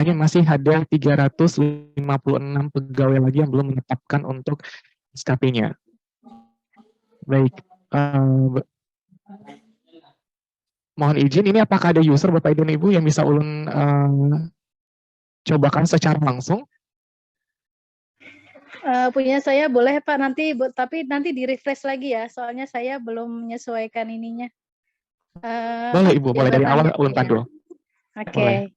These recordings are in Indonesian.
masih ada 356 pegawai lagi yang belum menetapkan untuk SKP-nya. Baik, mohon izin, ini apakah ada user Bapak dan Ibu yang bisa ulun cobakan secara langsung? Punya saya boleh Pak, nanti tapi nanti di refresh lagi ya, soalnya saya belum menyesuaikan ininya. Boleh Ibu, mulai dari awal ulun ya. pandu. Oke.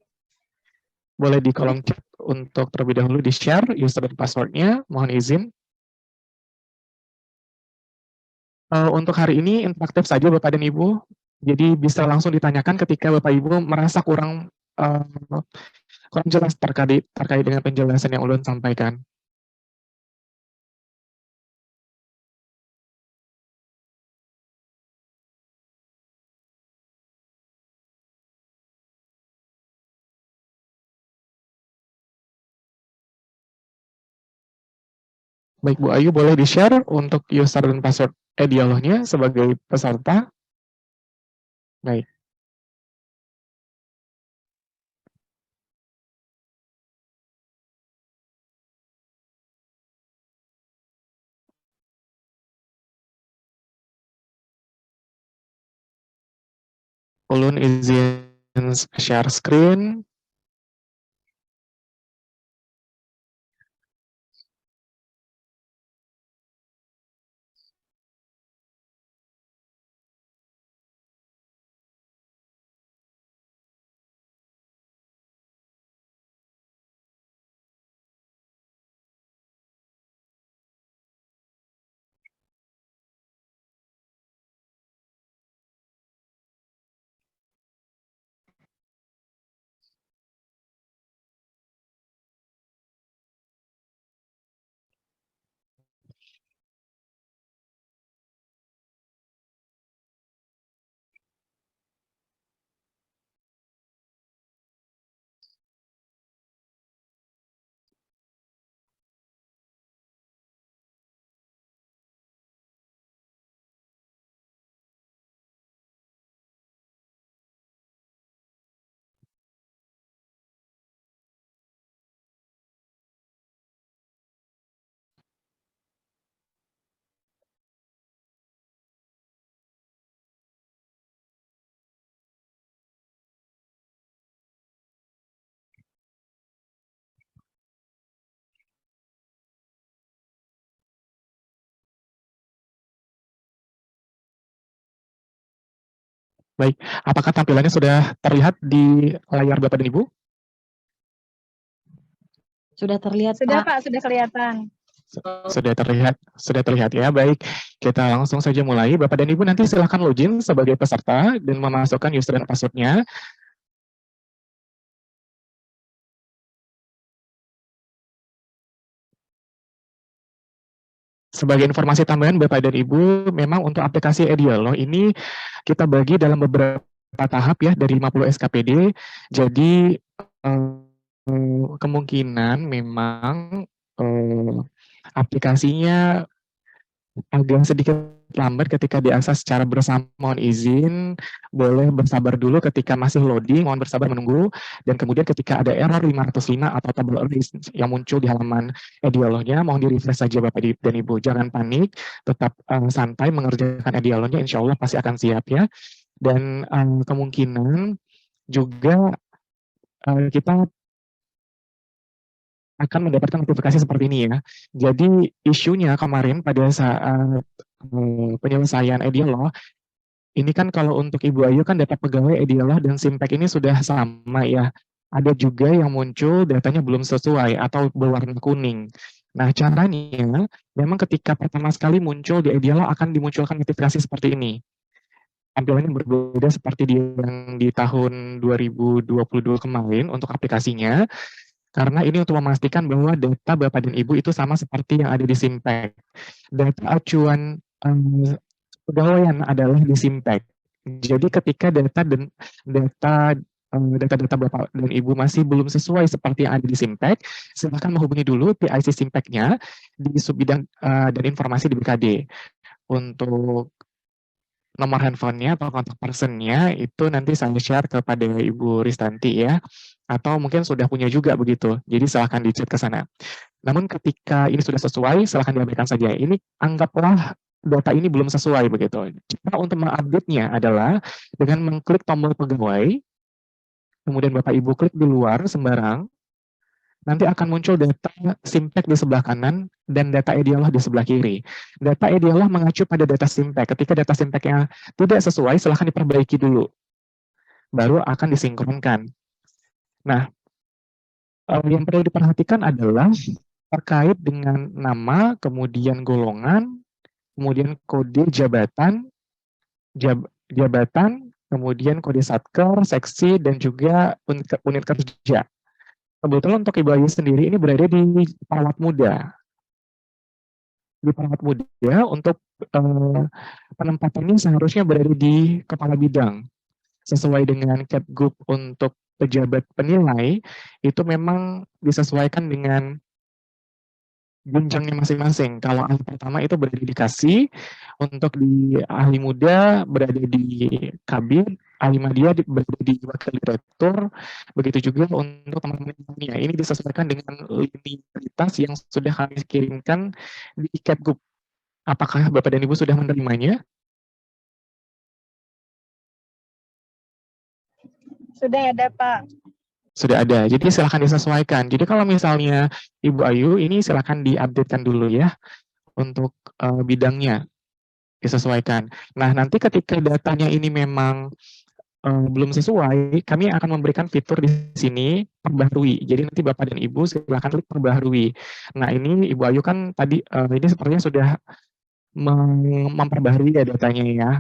Boleh di kolom chat untuk terlebih dahulu di-share user dan password-nya, mohon izin. Untuk hari ini interaktif saja Bapak dan Ibu, jadi bisa langsung ditanyakan ketika Bapak Ibu merasa kurang jelas terkait dengan penjelasan yang ulun sampaikan. Baik Bu Ayu, boleh di-share untuk user dan password dialognya sebagai peserta. Baik. Ulun izin share screen. Baik, apakah tampilannya sudah terlihat di layar Bapak dan Ibu? Sudah terlihat, Sudah Pak. Pak, sudah kelihatan. Sudah terlihat ya. Baik, kita langsung saja mulai. Bapak dan Ibu nanti silakan login sebagai peserta dan memasukkan user dan password-nya. Sebagai informasi tambahan Bapak dan Ibu, memang untuk aplikasi Edialog ini kita bagi dalam beberapa tahap ya, dari 50 SKPD. Jadi kemungkinan memang aplikasinya agak sedikit lambat ketika diakses secara bersama. Mohon izin, boleh bersabar dulu ketika masih loading, mohon bersabar menunggu, dan kemudian ketika ada error 505 atau tabel error yang muncul di halaman dialognya, mohon di-refresh saja Bapak dan Ibu. Jangan panik, tetap santai mengerjakan dialognya, insya Allah pasti akan siap ya. Dan kemungkinan juga kita akan mendapatkan notifikasi seperti ini ya. Jadi isunya kemarin pada saat penyelesaian Edialog, ini kan kalau untuk Ibu Ayu kan data pegawai Edialog dan Simpek ini sudah sama ya. Ada juga yang muncul datanya belum sesuai atau berwarna kuning. Nah caranya, memang ketika pertama sekali muncul di Edialog akan dimunculkan notifikasi seperti ini. Tampilannya berbeda seperti di tahun 2022 kemarin untuk aplikasinya. Karena ini untuk memastikan bahwa data Bapak dan Ibu itu sama seperti yang ada di Simpek. Data acuan pegawaian adalah di Simpek. Jadi ketika data Bapak dan Ibu masih belum sesuai seperti yang ada di Simpek, silakan menghubungi dulu PIC Simpeknya di subbidang dan informasi di BKD untuk nomor handphonenya atau kontak personnya itu nanti saya share kepada Ibu Ristanti ya, atau mungkin sudah punya juga begitu, jadi silahkan di-chat ke sana. Namun ketika ini sudah sesuai, silahkan diabaikan saja. Ini anggaplah data ini belum sesuai begitu. Cara untuk mengupdate-nya adalah dengan mengklik tombol pegawai, kemudian Bapak Ibu klik di luar sembarang, nanti akan muncul data Simpek di sebelah kanan dan data Edialah di sebelah kiri. Data Edialah mengacu pada data Simpek. Ketika data Simpeknya tidak sesuai, silahkan diperbaiki dulu. Baru akan disinkronkan. Nah, yang perlu diperhatikan adalah terkait dengan nama, kemudian golongan, kemudian kode jabatan, jabatan, kemudian kode satker, seksi, dan juga unit kerja. Kebetulan untuk Ibu Ayu sendiri ini berada di perawat muda. Di perawat muda untuk penempatannya seharusnya berada di kepala bidang. Sesuai dengan Kepgub untuk pejabat penilai, itu memang disesuaikan dengan jenjangnya masing-masing. Kalau ahli pertama itu berada di Kasih, untuk di ahli muda berada di Kabin, ahli media berada di wakil direktur, begitu juga untuk teman-teman lainnya. Ini disesuaikan dengan linieritas yang sudah kami kirimkan di Kepgub. Apakah Bapak dan Ibu sudah menerimanya? Sudah ada, Pak. Sudah ada. Jadi silakan disesuaikan. Jadi kalau misalnya Ibu Ayu ini silakan diupdatekan dulu ya untuk bidangnya disesuaikan. Nah, nanti ketika datanya ini memang belum sesuai, kami akan memberikan fitur di sini perbaharui. Jadi nanti Bapak dan Ibu silakan klik perbaharui. Nah, ini Ibu Ayu kan tadi ini sepertinya sudah memperbaharui ya datanya ya.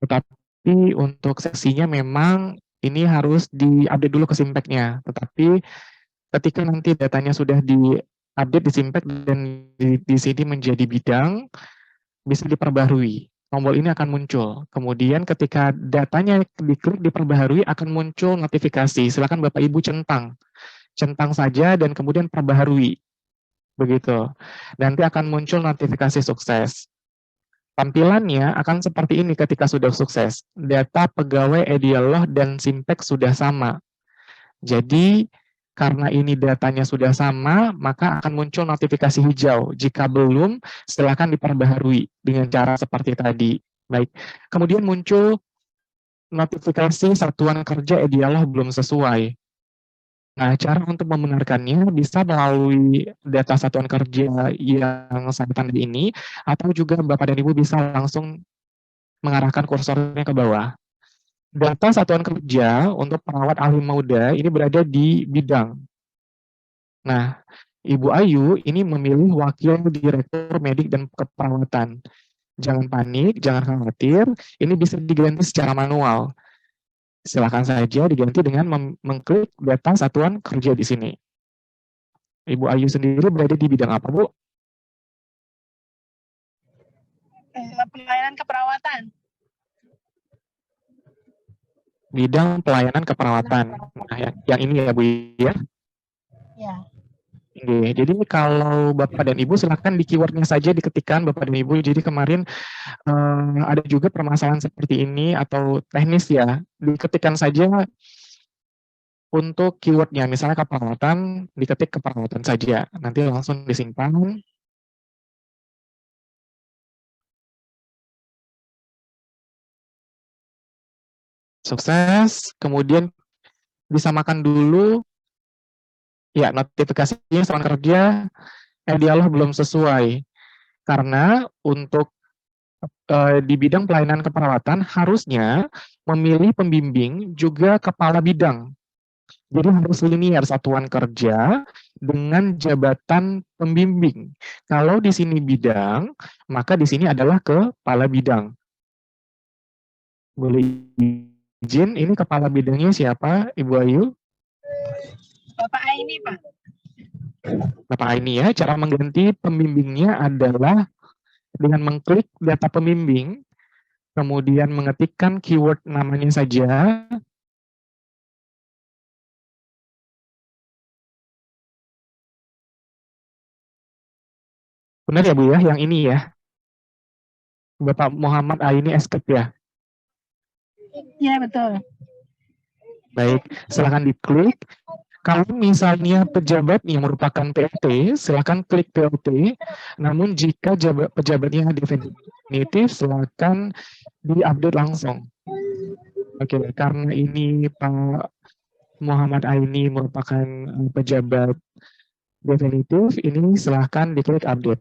Tetapi untuk seksinya memang ini harus diupdate dulu ke Simpeknya. Tetapi ketika nanti datanya sudah diupdate di Simpek dan di sini menjadi bidang, bisa diperbaharui. Tombol ini akan muncul. Kemudian ketika datanya diklik diperbaharui akan muncul notifikasi. Silakan Bapak Ibu centang. Centang saja dan kemudian perbaharui. Begitu. Nanti akan muncul notifikasi sukses. Tampilannya akan seperti ini ketika sudah sukses. Data pegawai Edialog dan Simpek sudah sama. Jadi, karena ini datanya sudah sama, maka akan muncul notifikasi hijau. Jika belum, silakan diperbaharui dengan cara seperti tadi. Baik. Kemudian muncul notifikasi satuan kerja Edialog belum sesuai. Nah, cara untuk membenarkannya bisa melalui data satuan kerja yang saya tanda ini, atau juga Bapak dan Ibu bisa langsung mengarahkan kursornya ke bawah. Data satuan kerja untuk perawat ahli muda ini berada di bidang. Nah, Ibu Ayu ini memilih wakil direktur medik dan keperawatan. Jangan panik, jangan khawatir, ini bisa diganti secara manual. Silakan saja diganti dengan mengklik data satuan kerja di sini. Ibu Ayu sendiri berada di bidang apa, Bu? Pelayanan keperawatan. Bidang pelayanan keperawatan. Nah, yang ini ya, Bu ya. Ya. Oke, jadi kalau Bapak dan Ibu silakan di keywordnya saja diketikkan Bapak dan Ibu. Jadi kemarin ada juga permasalahan seperti ini atau teknis ya, diketikkan saja untuk keywordnya, misalnya keperawatan, diketik keperawatan saja, nanti langsung disimpan. Sukses, kemudian disamakan dulu, ya notifikasinya satuan kerja, dialog belum sesuai. Karena untuk di bidang pelayanan keperawatan harusnya memilih pembimbing juga kepala bidang. Jadi harus linear satuan kerja dengan jabatan pembimbing. Kalau di sini bidang, maka di sini adalah kepala bidang. Boleh izin, ini kepala bidangnya siapa, Ibu Ayu? Bapak Aini, Pak. Bapak Aini ya. Cara mengganti pembimbingnya adalah dengan mengklik data pembimbing, kemudian mengetikkan keyword namanya saja. Benar ya Bu ya, yang ini ya. Bapak Muhammad Aini Esket ya? Ya, betul. Baik, silakan diklik. Kalau misalnya pejabatnya merupakan PLT, silakan klik PLT. Namun jika pejabatnya definitif, silakan diupdate langsung. Oke, karena ini Pak Muhammad Aini merupakan pejabat definitif, ini silahkan diklik update.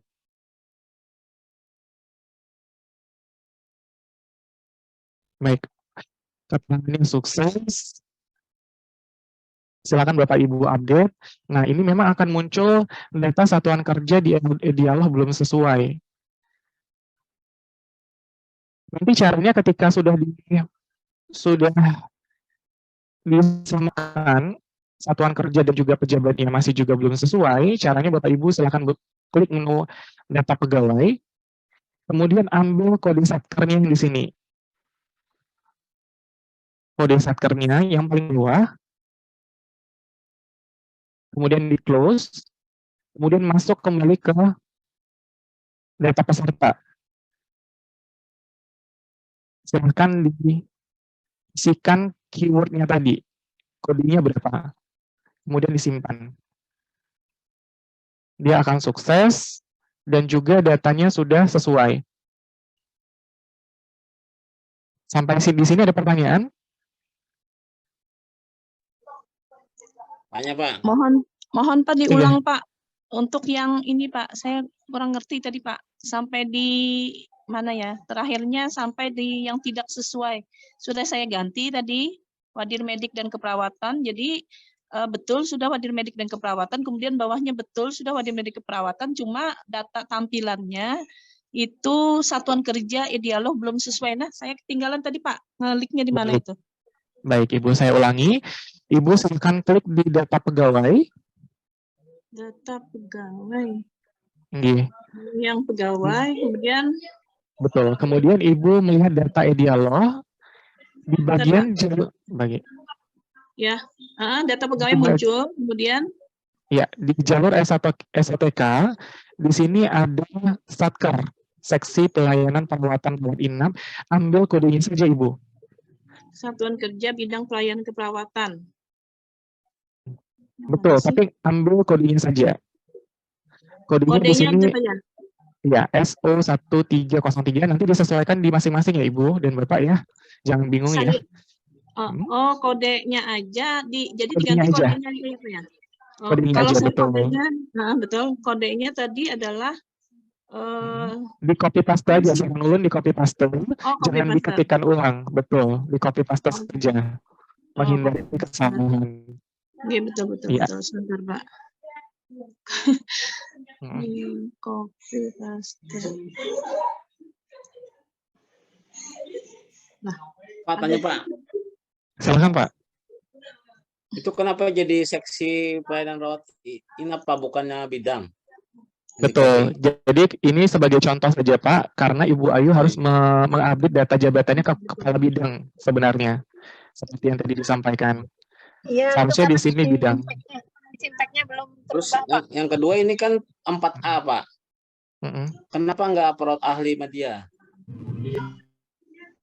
Baik, keterangannya sukses. Silakan Bapak Ibu update. Nah, ini memang akan muncul data satuan kerja di Dialog belum sesuai. Nanti caranya ketika sudah disamakan satuan kerja dan juga pejabatnya masih juga belum sesuai, caranya Bapak Ibu silakan klik menu data pegawai, kemudian ambil kode satkernya yang di sini. Kode satkernya yang paling bawah, kemudian di close, kemudian masuk kembali ke data peserta. Silahkan diisikan keywordnya tadi, kodenya berapa, kemudian disimpan. Dia akan sukses, dan juga datanya sudah sesuai. Sampai di sini ada pertanyaan? Tanya Pak. Mohon Pak diulang Iya. Pak. Untuk yang ini Pak, saya kurang ngerti tadi Pak. Sampai di mana ya? Terakhirnya sampai di yang tidak sesuai. Sudah saya ganti tadi Wadir Medik dan Keperawatan. Jadi betul sudah Wadir Medik dan Keperawatan. Kemudian bawahnya betul sudah Wadir Medik Keperawatan. Cuma data tampilannya itu satuan kerja e-dialog belum sesuai. Nah, saya ketinggalan tadi Pak. Kliknya di mana itu? Baik, Ibu, saya ulangi. Ibu silakan klik di data pegawai. Data pegawai. Nggih. Yang pegawai, kemudian Betul. Kemudian Ibu melihat data e-dialog di bagian ya, data pegawai muncul, kemudian ya di jalur SATK di sini ada Satker, seksi pelayanan perawatan rawat inap. Ambil kodenya saja Ibu. Satuan Kerja Bidang Pelayanan Keperawatan. Betul, tapi ambil kodenya saja. Kodenya di sini ya SO1303, nanti disesuaikan di masing-masing ya Ibu dan Bapak ya. Jangan bingung ya. Oh, kodenya aja jadi kodenya diganti aja. kodenya itu ya. Oh, kodenya kalau aja, saya betul. kodenya, betul. Kodenya tadi adalah di copy paste aja, jangan ulun di copy paste. Jangan diketikkan ulang, betul. Di copy paste saja. Menghindari kesalahan. Iya, betul. Sebentar, Pak. Copy paste. Nah, Pak tanya Pak. Silakan Pak. Itu kenapa jadi seksi pelayanan rawat inap Pak, bukannya bidang? Betul. Jadi ini sebagai contoh saja Pak, karena Ibu Ayu harus mengupdate data jabatannya ke kepala bidang sebenarnya, seperti yang tadi disampaikan. Iya. Seharusnya di sini bidang. Simpeknya belum terus yang kedua ini kan 4A Pak. Kenapa nggak perot ahli media?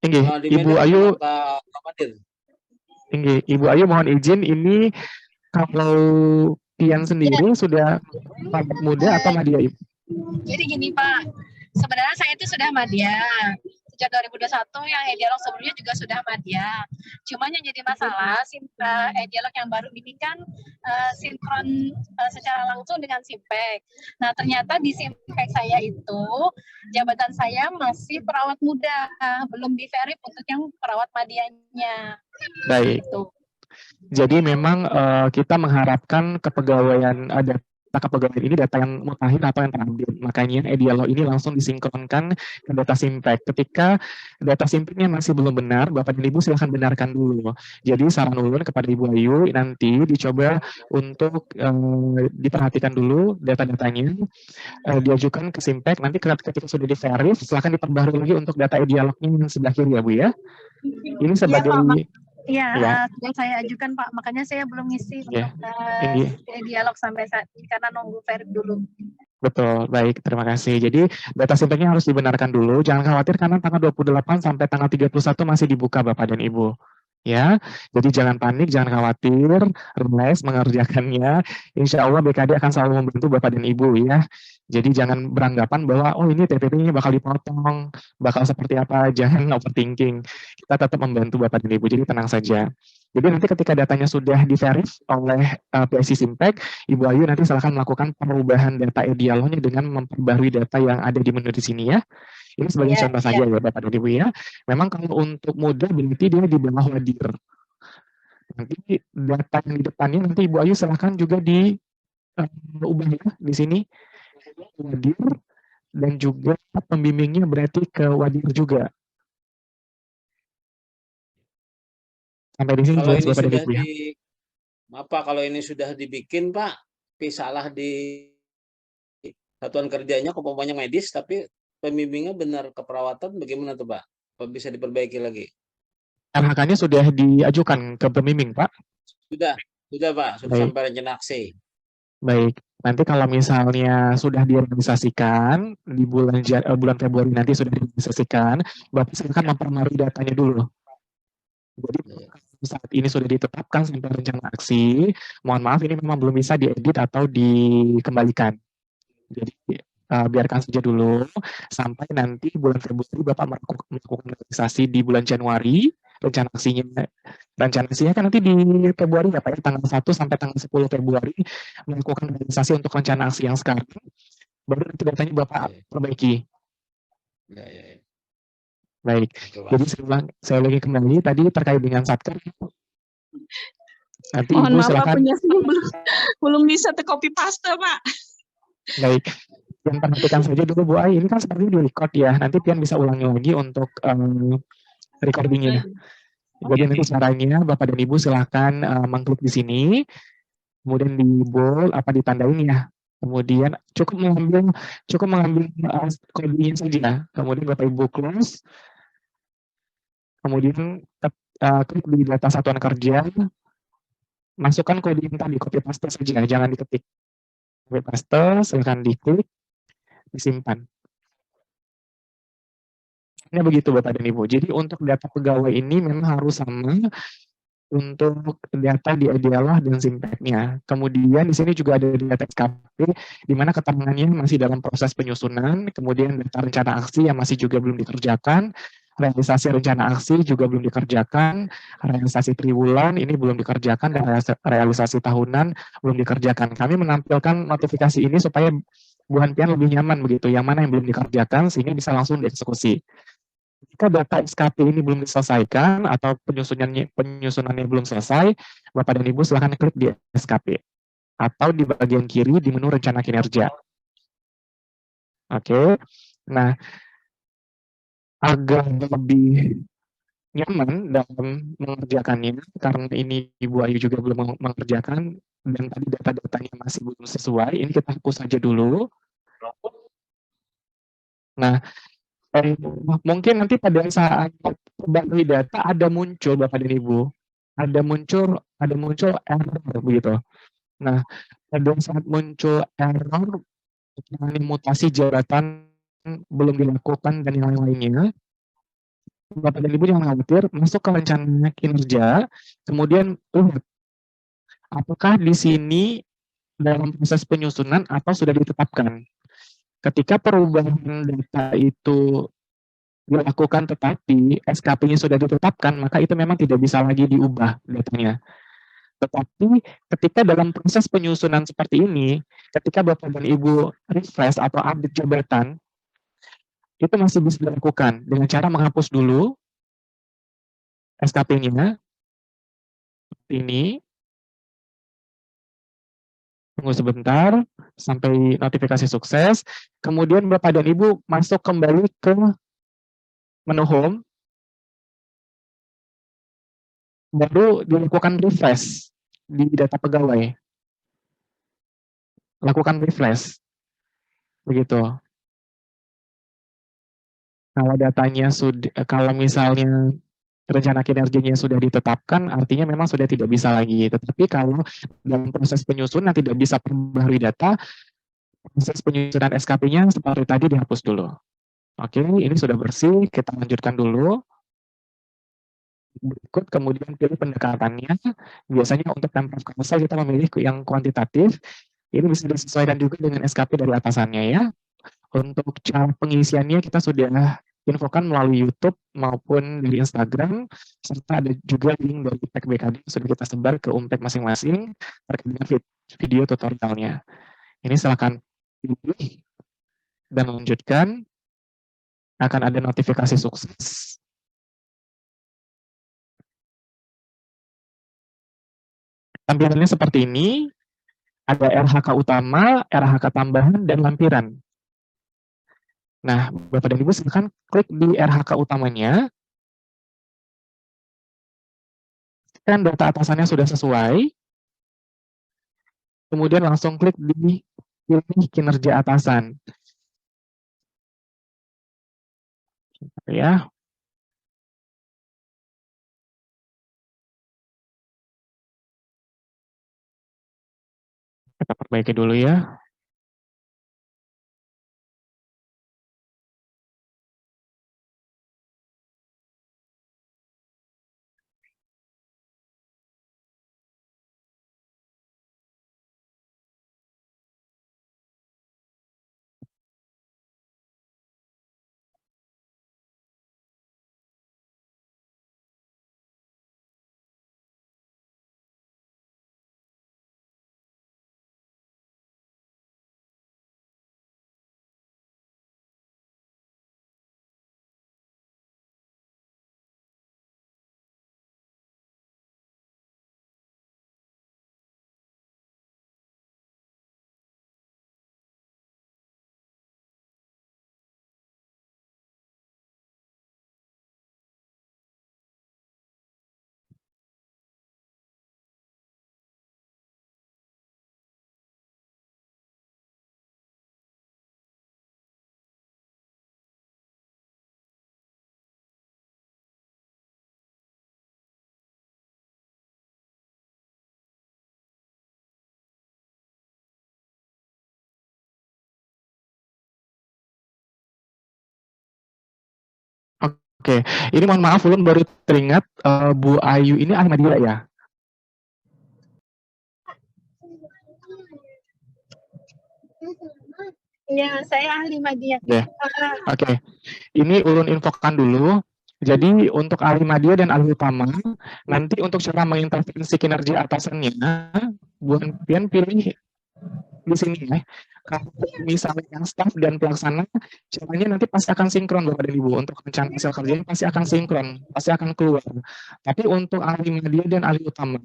Ibu Ayu. Ibu Ayu mohon izin, ini kalau Pian sendiri sudah muda atau madya Ibu? Jadi gini Pak, sebenarnya saya itu sudah madya. Sejak 2021 yang e-dialog sebelumnya juga sudah madya. Cuman yang jadi masalah, e-dialog yang baru ini kan sinkron secara langsung dengan Simpek. Nah ternyata di Simpek saya itu, jabatan saya masih perawat muda, belum di-verif untuk yang perawat madyanya. Baik. Gitu. Jadi memang kita mengharapkan kepegawaian kepegawaian ini data yang mutakhir atau yang terupdate. Makanya e-dialog ini langsung disinkronkan ke data Simpek. Ketika data Simpeknya masih belum benar, Bapak dan Ibu silahkan benarkan dulu. Jadi saran ulun kepada Ibu Ayu, nanti dicoba untuk diperhatikan dulu data-datanya, diajukan ke Simpek. Nanti ketika sudah di-verif, silahkan diperbarui lagi untuk data e-dialognya yang sebelah kiri ya Bu ya. Ini sebagai Iya, sudah saya ajukan Pak, makanya saya belum ngisi untuk dialog sampai saat ini karena nunggu verif dulu. Betul, baik, terima kasih. Jadi data simpeknya harus dibenarkan dulu, jangan khawatir karena tanggal 28 sampai tanggal 31 masih dibuka Bapak dan Ibu. Ya, jadi jangan panik, jangan khawatir, relax mengerjakannya. Insya Allah BKD akan selalu membantu Bapak dan Ibu ya. Jadi jangan beranggapan bahwa oh ini TPP-nya bakal dipotong, bakal seperti apa, jangan overthinking. Kita tetap membantu Bapak dan Ibu, jadi tenang saja. Jadi nanti ketika datanya sudah di-verif oleh PSI Simpek, Ibu Ayu nanti silakan melakukan perubahan data e-dialognya dengan memperbarui data yang ada di menu di sini ya. Ini sebagai contoh saja ya Bapak dan Ibu ya. Memang kalau untuk mudah berarti dia di bawah Wadir. Nanti data yang di depannya nanti Ibu Ayu silakan juga diubah ya di sini Wadir dan juga pembimbingnya berarti ke Wadir juga. Sampai di sini Kalau jelas ini Bapak dan sudah Ibu ya. Maaf Pak, kalau ini sudah dibikin Pak, tapi salah di satuan kerjanya kok medis, tapi pembimbingnya benar keperawatan, bagaimana tuh Pak? Apa bisa diperbaiki lagi? RHK-nya sudah diajukan ke pembimbing Pak? Sudah Pak, sudah sampai rencana aksi. Baik, nanti kalau misalnya sudah direalisasikan di bulan Februari nanti sudah direalisasikan, Bapak silakan memperbarui datanya dulu. Jadi saat ini sudah ditetapkan sampai rencana aksi, mohon maaf ini memang belum bisa diedit atau dikembalikan. Jadi biarkan saja dulu sampai nanti bulan Februari Bapak melakukan realisasi di bulan Januari, rencana aksinya kan nanti di Februari ya Pak ya, tanggal 1 sampai tanggal 10 Februari melakukan realisasi untuk rencana aksi yang sekarang, baru nanti datanya Bapak perbaiki. Ya. Baik, jadi saya lagi kembali tadi terkait dengan Satker. Nanti Mohon Ibu maaf, silakan. belum bisa copy paste Pak. Baik, yang perhatikan saja dulu Bu Ai, ini kan seperti di record ya, nanti Pian bisa ulangi lagi untuk recordingnya. Jadi nanti caranya Bapak dan Ibu silakan mengklik di sini, kemudian di bold apa ditandain ya, kemudian cukup mengambil kodenya saja, kemudian Bapak Ibu close, kemudian klik di data satuan kerja, masukkan kode yang tadi, copy paste saja, jangan diketik. Copy paste, silakan diklik, disimpan. Ini begitu Bapak dan Ibu. Jadi untuk data pegawai ini memang harus sama untuk data di e-dialog dan Simpeknya. Kemudian di sini juga ada data SKP, di mana keterangannya masih dalam proses penyusunan, kemudian data rencana aksi yang masih juga belum dikerjakan, realisasi rencana aksi juga belum dikerjakan, realisasi triwulan ini belum dikerjakan, dan realisasi tahunan belum dikerjakan. Kami menampilkan notifikasi ini supaya Bu Hanpian lebih nyaman begitu, yang mana yang belum dikerjakan sehingga bisa langsung dieksekusi. Jika data SKP ini belum diselesaikan atau penyusunannya belum selesai, Bapak dan Ibu silakan klik di SKP atau di bagian kiri di menu rencana kinerja. Oke, nah agar lebih nyaman dalam mengerjakannya, karena ini Ibu Ayu juga belum mengerjakan dan tadi data-datanya masih belum sesuai, ini kita hapus saja dulu. Nah, mungkin nanti pada saat perbarui data ada muncul Bapak dan Ibu, ada muncul error begitu. Nah, pada saat muncul error mutasi jabatan belum dilakukan dan yang lainnya, Bapak dan Ibu jangan khawatir, masuk ke rencana kinerja, kemudian apakah di sini dalam proses penyusunan atau sudah ditetapkan. Ketika perubahan data itu dilakukan tetapi SKP-nya sudah ditetapkan, maka itu memang tidak bisa lagi diubah datanya. Tetapi ketika dalam proses penyusunan seperti ini, ketika Bapak dan Ibu refresh atau update jabatan, itu masih bisa dilakukan dengan cara menghapus dulu SKP-nya, seperti ini. Tunggu sebentar sampai notifikasi sukses. Kemudian Bapak dan Ibu masuk kembali ke menu home, baru dilakukan refresh di data pegawai. Lakukan refresh. Begitu. Kalau datanya kalau misalnya rencana kinerjanya sudah ditetapkan, artinya memang sudah tidak bisa lagi. Tetapi kalau dalam proses penyusunan tidak bisa perbarui data, proses penyusunan SKP-nya seperti tadi dihapus dulu. Oke, ini sudah bersih, kita lanjutkan dulu. Berikut kemudian pilih pendekatannya. Biasanya untuk Pemprov Kalsel kita memilih yang kuantitatif. Ini bisa disesuaikan juga dengan SKP dari atasannya ya. Untuk cara pengisiannya kita sudah infokan melalui YouTube maupun dari Instagram, serta ada juga link dari Tag BKD yang sudah kita sebar ke Umpek masing-masing terkait dengan video tutorialnya. Ini silakan pilih dan lanjutkan. Akan ada notifikasi sukses. Tampilannya seperti ini. Ada RHK utama, RHK tambahan, dan lampiran. Nah, Bapak dan Ibu silakan klik di RHK utamanya. Dan data atasannya sudah sesuai. Kemudian langsung klik di pilih kinerja atasan. Ya. Kita perbaiki dulu ya. Oke, ini mohon maaf, Ulun baru teringat Bu Ayu ini ahli media ya? Iya, saya ahli media. Oke, ini Ulun infokan dulu. Jadi untuk ahli media dan ahli utama, nanti untuk cara mengintervensi kinerja atasannya, Bu Pian pilih di sini ya. Kalau misalnya yang staff dan pelaksana, caranya nanti pasti akan sinkron Bapak dan Ibu. Untuk rencana hasil kerjanya pasti akan sinkron, pasti akan keluar. Tapi untuk ahli media dan ahli utama,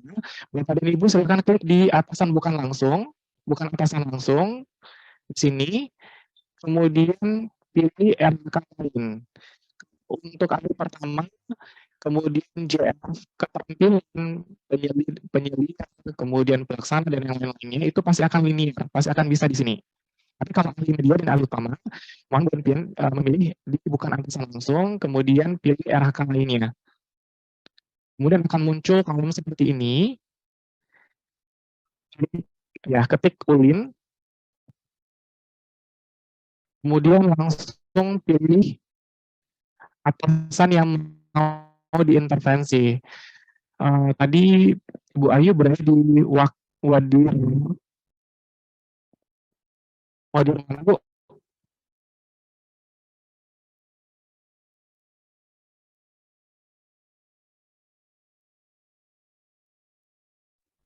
Bapak dan Ibu silakan klik di atasan bukan atasan langsung, di sini, kemudian pilih RK lain. Untuk ahli pertama, kemudian JF keterampilan penyelidikan, kemudian pelaksana dan yang lain-lainnya itu pasti akan linear, pasti akan bisa di sini. Tapi kalau ahli media dan ahli utama, mohon berpian memilih di bukan atasan langsung, kemudian pilih RHK lainnya. Kemudian akan muncul kolom seperti ini. Ya, ketik Ulin. Kemudian langsung pilih atasan yang mau diintervensi. Tadi Bu Ayu berada di Wadir mana, Bu?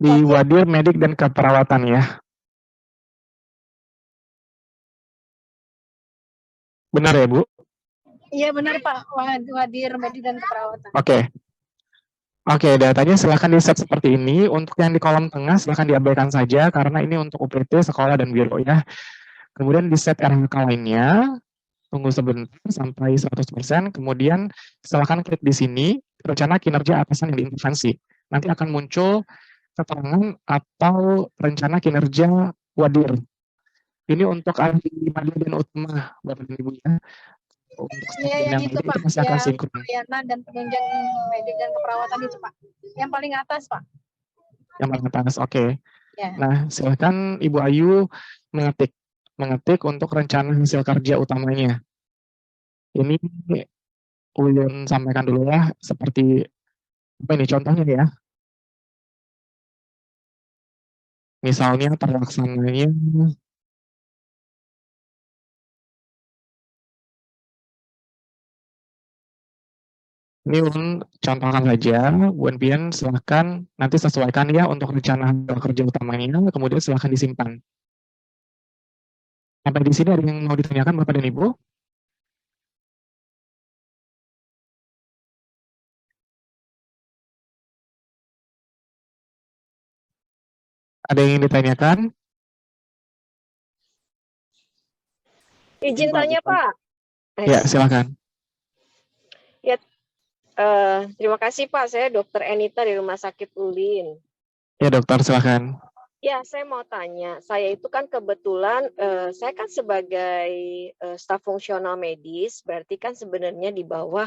Di Wadir Medik dan Keperawatan ya. Benar ya, Bu? Iya benar Pak, Wadir Medik dan Keperawatan. Oke, datanya silahkan di-set seperti ini. Untuk yang di kolom tengah silahkan diabaikan saja, karena ini untuk UPT, sekolah, dan biro ya. Kemudian di-set RHK lainnya, tunggu sebentar sampai 100%, kemudian silahkan klik di sini, rencana kinerja atasan yang diintervensi. Nanti akan muncul keterangan atau rencana kinerja Wadir. Ini untuk ahli media dan utama, Bapak dan Ibu ya. Untuk yang itu Pak, pasti akan sinkron. pelayanan dan penunjang medik dan keperawatan itu Pak. Yang paling atas Pak. Yang paling atas, oke. Ya. Nah, silakan Ibu Ayu mengetik mengetik untuk rencana hasil kerja utamanya. Ini Ulun sampaikan dulu ya, seperti apa ini contohnya ya. Misalnya terlaksananya ini Ulun contohkan saja, Bu Pian silahkan nanti sesuaikan ya untuk rencana hasil kerja utamanya, kemudian silahkan disimpan. Sampai di sini ada yang mau ditanyakan Bapak dan Ibu? Ada yang ingin ditanyakan? Izin tanya, Pak. Ya, silakan. Ya, terima kasih, Pak. Saya Dokter Enita di Rumah Sakit Ulin. Ya, dokter, silakan. Ya, saya mau tanya. Saya itu kan kebetulan, saya kan sebagai staf fungsional medis, berarti kan sebenarnya di bawah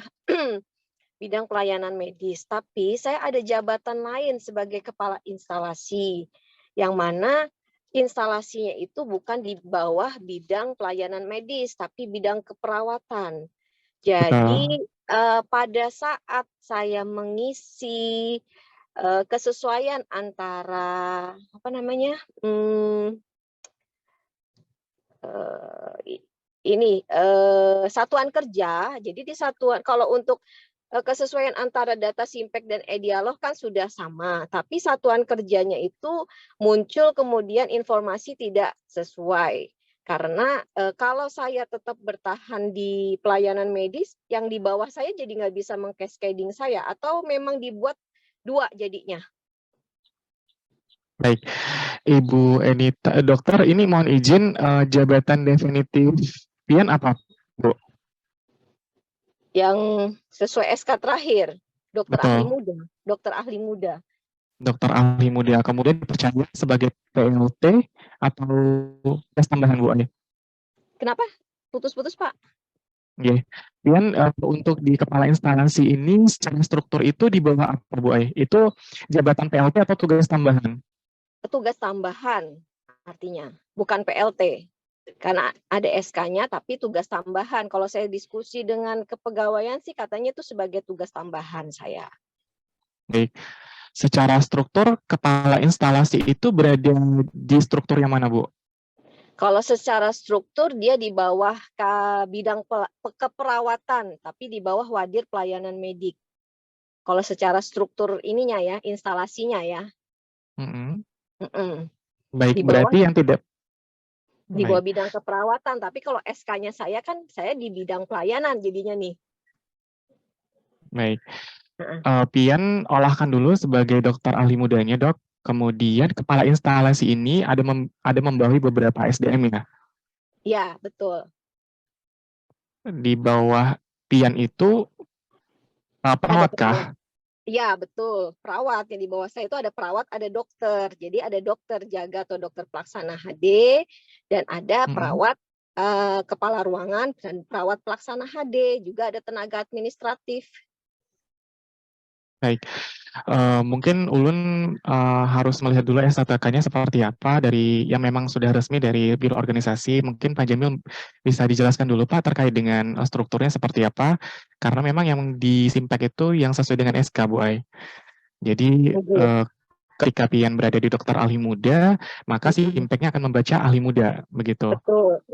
bidang pelayanan medis. Tapi saya ada jabatan lain sebagai kepala instalasi, yang mana instalasinya itu bukan di bawah bidang pelayanan medis, tapi bidang keperawatan. Jadi pada saat saya mengisi kesesuaian antara apa namanya satuan kerja, jadi di satuan kalau untuk kesesuaian antara data Simpek dan Edialog kan sudah sama, tapi satuan kerjanya itu muncul kemudian informasi tidak sesuai. Karena kalau saya tetap bertahan di pelayanan medis, yang di bawah saya jadi nggak bisa meng-cascading saya, atau memang dibuat dua jadinya. Baik, Ibu Enita, dokter ini mohon izin jabatan definitif Pian apa, Bu? Yang sesuai SK terakhir, dokter Betul. ahli muda, dokter ahli muda. Dokter ahli muda, kemudian dipercaya sebagai PLT atau tes tambahan, Bu? Kenapa? Putus-putus, Pak. Oke. Pian untuk di kepala instalasi ini secara struktur itu di bawah apa, Bu? Itu jabatan PLT atau tugas tambahan? Tugas tambahan artinya, bukan PLT. Karena ada SK-nya, tapi tugas tambahan. Kalau saya diskusi dengan kepegawaian sih katanya itu sebagai tugas tambahan saya. Baik. Secara struktur, kepala instalasi itu berada di struktur yang mana, Bu? Kalau secara struktur dia di bawah bidang keperawatan, tapi di bawah wadir pelayanan medik. Kalau secara struktur ininya ya, instalasinya ya. Baik, Di bawah, berarti yang tidak di bawah bidang keperawatan, tapi kalau SK-nya saya kan saya di bidang pelayanan jadinya nih. Baik. Pian olahkan dulu sebagai dokter ahli mudanya, Dok. Kemudian kepala instalasi ini ada membawahi beberapa SDM ya? Ya, betul. Di bawah Pian itu perawat kah? Iya, betul. Perawat. Yang di bawah saya itu ada perawat, ada dokter. Jadi ada dokter jaga atau dokter pelaksana HD, dan ada perawat kepala ruangan dan perawat pelaksana HD. Juga ada tenaga administratif. Baik, mungkin Ulun harus melihat dulu STK-nya seperti apa dari yang memang sudah resmi dari Biro Organisasi. Mungkin Pak Jamil bisa dijelaskan dulu Pak terkait dengan strukturnya seperti apa, karena memang yang di Simpek itu yang sesuai dengan SK, Bu Ai. Jadi ketika Pian berada di dokter ahli muda, maka Simpeknya akan membaca ahli muda, begitu. Betul,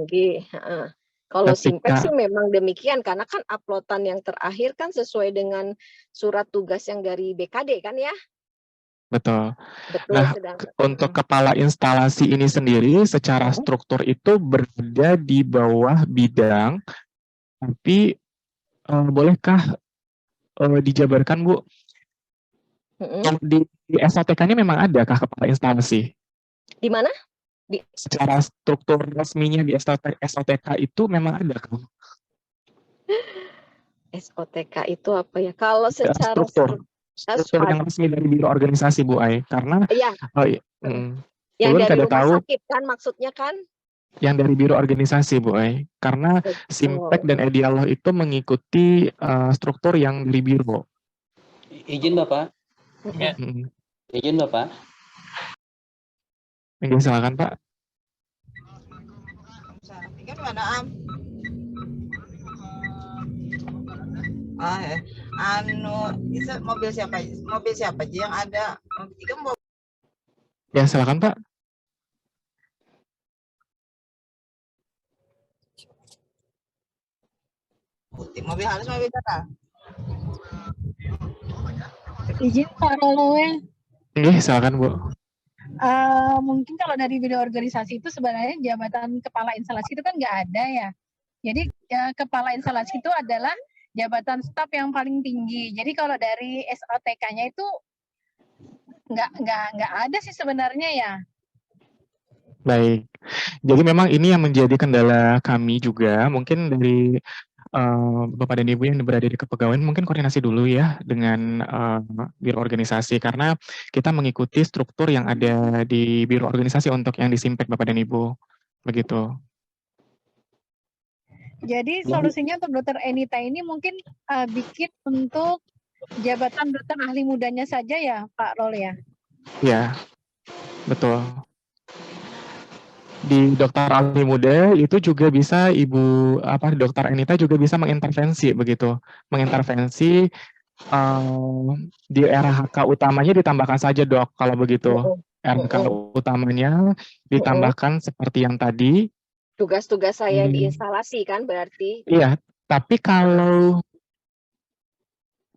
Kalau Simpek sih memang demikian, karena kan uploadan yang terakhir kan sesuai dengan surat tugas yang dari BKD kan ya? Betul. Nah, untuk kepala instalasi ini sendiri secara struktur itu berada di bawah bidang, tapi bolehkah dijabarkan, Bu? Di SOTK-nya memang adakah kepala instalasi? Di mana? Secara struktur resminya di SOTK itu memang ada kan? SOTK itu apa ya? Kalau secara struktur yang resmi dari Biro Organisasi, Bu Ai, karena yang dari rumah sakit kan maksudnya kan? Yang dari Biro Organisasi, Bu Ai, karena Simpek dan Edialog itu mengikuti struktur yang dari Biro. Izin Bapak. Izin Bapak. Silakan Pak. gimana, Am? Ah, itu mobil siapa aja yang ada? Mobil 3 mobil Ya, silakan Pak. putih, mobil halus, mobil merah. Izin Pak Rolowe. Iya, silakan Bu. Mungkin kalau dari bidang organisasi itu sebenarnya jabatan kepala instalasi itu kan nggak ada ya. Jadi kepala instalasi itu adalah jabatan staf yang paling tinggi. Jadi kalau dari SOTK-nya itu nggak ada sih sebenarnya ya. Baik. Jadi memang ini yang menjadi kendala kami juga. Mungkin dari Bapak dan Ibu yang berada di kepegawaian mungkin koordinasi dulu ya dengan biro organisasi karena kita mengikuti struktur yang ada di biro organisasi untuk yang di Simpek Bapak dan Ibu. Begitu. Jadi solusinya untuk Dokter Enita ini mungkin bikin untuk jabatan dokter ahli mudanya saja ya Pak Rol ya. Iya. Betul. Di dokter ahli muda itu juga bisa Dokter Enita juga bisa mengintervensi begitu, mengintervensi di RHK utamanya ditambahkan saja Dok kalau begitu. RHK utamanya ditambahkan seperti yang tadi. Tugas-tugas saya di instalasi kan berarti. Iya, tapi kalau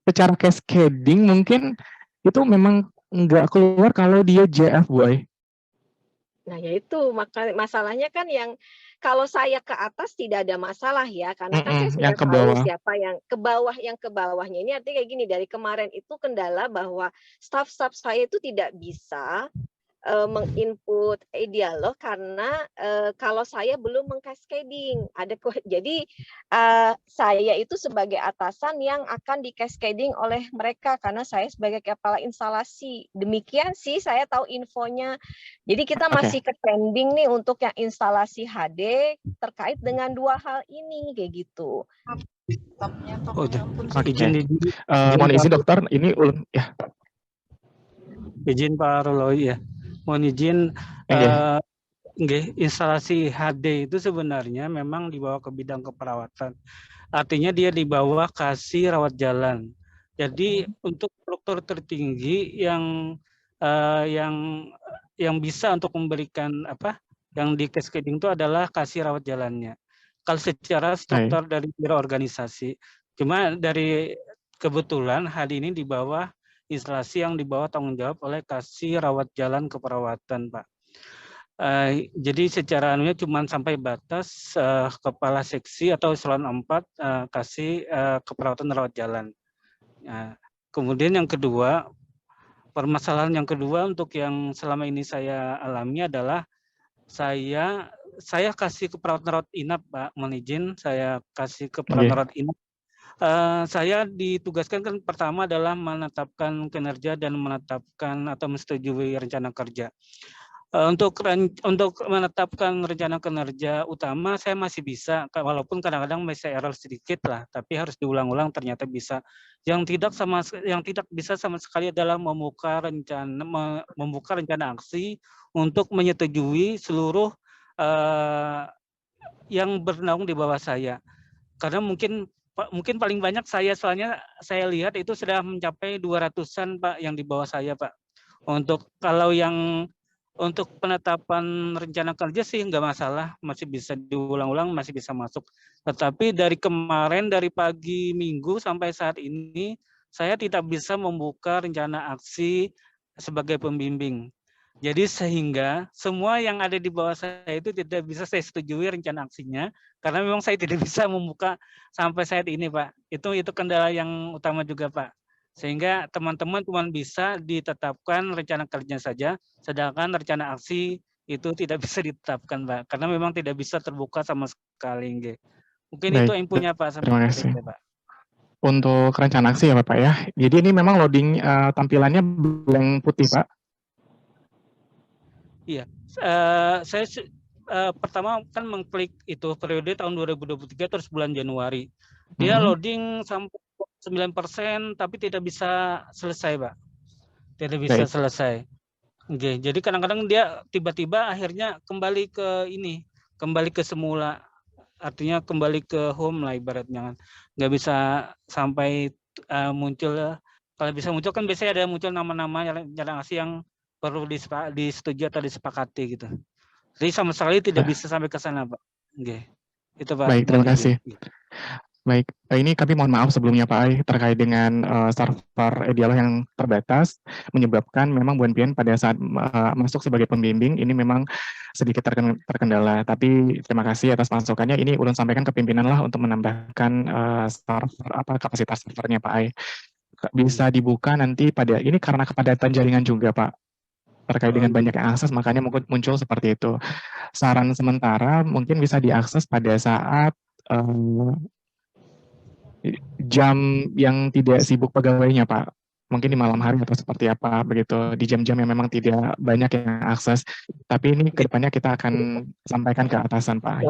secara cascading mungkin itu memang nggak keluar kalau dia JF Boy. Nah, yaitu masalahnya kan yang kalau saya ke atas tidak ada masalah ya, karena kan saya sudah tahu siapa yang ke bawahnya. Ini artinya kayak gini, dari kemarin itu kendala bahwa staf-staf saya itu tidak bisa menginput dialog karena kalau saya belum mengcascading. Jadi saya itu sebagai atasan yang akan di-cascading oleh mereka karena saya sebagai kepala instalasi. Demikian sih saya tahu infonya. Jadi kita masih ke pending nih untuk yang instalasi HD terkait dengan 2 hal ini kayak gitu. Mohon izin dokter, ini ya. Izin Pak Roloy ya. Mohon izin, instalasi HD itu sebenarnya memang dibawa ke bidang keperawatan. Artinya dia dibawa kasih rawat jalan. Jadi untuk struktur tertinggi yang bisa untuk memberikan yang di cascading itu adalah kasih rawat jalannya. Kalau secara struktur dari biro organisasi, cuma dari kebetulan hari ini di bawah instalasi yang dibawa tanggung jawab oleh kasih rawat jalan keperawatan, Pak. Jadi secara anunya cuma sampai batas kepala seksi atau eselon 4 kasih keperawatan rawat jalan. Kemudian yang kedua, permasalahan yang kedua untuk yang selama ini saya alami adalah saya kasih keperawatan rawat inap, Pak. Mohon izin saya kasih keperawatan rawat inap. Saya ditugaskan kan pertama adalah menetapkan kinerja dan menetapkan atau menyetujui rencana kerja. Untuk menetapkan rencana kinerja utama saya masih bisa, walaupun kadang-kadang masih error sedikit lah, tapi harus diulang-ulang ternyata bisa. Yang tidak bisa sama sekali adalah membuka rencana aksi untuk menyetujui seluruh yang bernaung di bawah saya. Karena mungkin paling banyak soalnya saya lihat itu sudah mencapai 200-an Pak yang di bawah saya Pak. Kalau yang untuk penetapan rencana kerja sih nggak masalah, masih bisa diulang-ulang, masih bisa masuk. Tetapi dari kemarin, dari pagi Minggu sampai saat ini, saya tidak bisa membuka rencana aksi sebagai pembimbing. Jadi sehingga semua yang ada di bawah saya itu tidak bisa saya setujui rencana aksinya karena memang saya tidak bisa membuka sampai saat ini Pak. Itu kendala yang utama juga Pak. Sehingga teman-teman cuma bisa ditetapkan rencana kerja saja, sedangkan rencana aksi itu tidak bisa ditetapkan Pak. Karena memang tidak bisa terbuka sama sekali. Mungkin itu yang punya Pak. Terima kasih. Pak. Untuk rencana aksi ya Bapak ya. Jadi ini memang loading tampilannya blank putih Pak. Iya, saya pertama kan mengklik itu periode tahun 2023 terus bulan Januari. Dia loading sampai 9% tapi tidak bisa selesai, Pak. Tidak bisa selesai. Oke, jadi kadang-kadang dia tiba-tiba akhirnya kembali ke semula. artinya kembali ke home lah ibaratnya kan. Nggak bisa sampai muncul, kalau bisa muncul kan biasanya ada muncul nama-nama jalan aksi yang perlu disetujui atau disepakati gitu. Jadi sama sekali tidak bisa sampai ke sana, Pak. Oke. Itu Pak. Baik, terima kasih. Baik, ini kami mohon maaf sebelumnya Pak Ai terkait dengan server Edialog yang terbatas menyebabkan memang Bu Enpien pada saat masuk sebagai pembimbing ini memang sedikit terkendala. Tapi terima kasih atas masukannya. Ini ulun sampaikan ke pimpinan lah untuk menambahkan server kapasitas servernya Pak Ai. Bisa dibuka nanti pada ini karena kepadatan jaringan juga Pak. Terkait dengan banyak yang akses makanya muncul seperti itu. Saran sementara mungkin bisa diakses pada saat jam yang tidak sibuk pegawainya Pak, mungkin di malam hari atau seperti apa begitu, di jam-jam yang memang tidak banyak yang akses, tapi ini kedepannya kita akan sampaikan ke atasan Pak.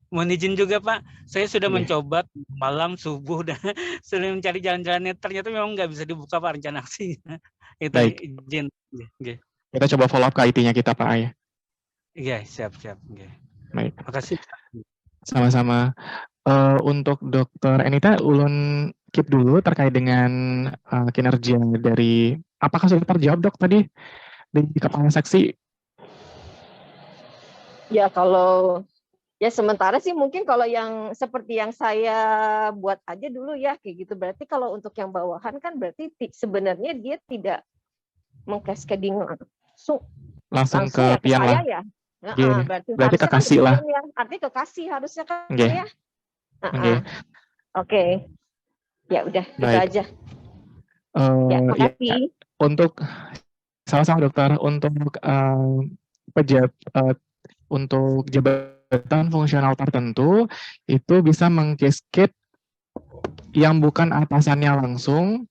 Mohon izin juga Pak, saya sudah mencoba malam subuh dan sudah mencari jalan-jalannya, ternyata memang nggak bisa dibuka Pak rencana aksinya. Itu baik. Izin. Kita coba follow up ke IT-nya kita Pak Ai. Iya, siap. Baik. Makasih. Sama-sama. Untuk Dokter Enita, ulun keep dulu terkait dengan kinerja dari, apakah sudah terjawab Dok tadi di kepala seksi? Ya kalau ya sementara sih mungkin kalau yang seperti yang saya buat aja dulu ya kayak gitu. Berarti kalau untuk yang bawahan kan berarti sebenarnya dia tidak mengcascading langsung ke ya, pian lah. ya. Berarti kekasih lah. Artinya kekasih harusnya kan ya. Oke. Ya udah itu aja. Ya, makasih. Untuk sama-sama dokter, untuk untuk jabatan fungsional tertentu itu bisa mengcascade yang bukan atasannya langsung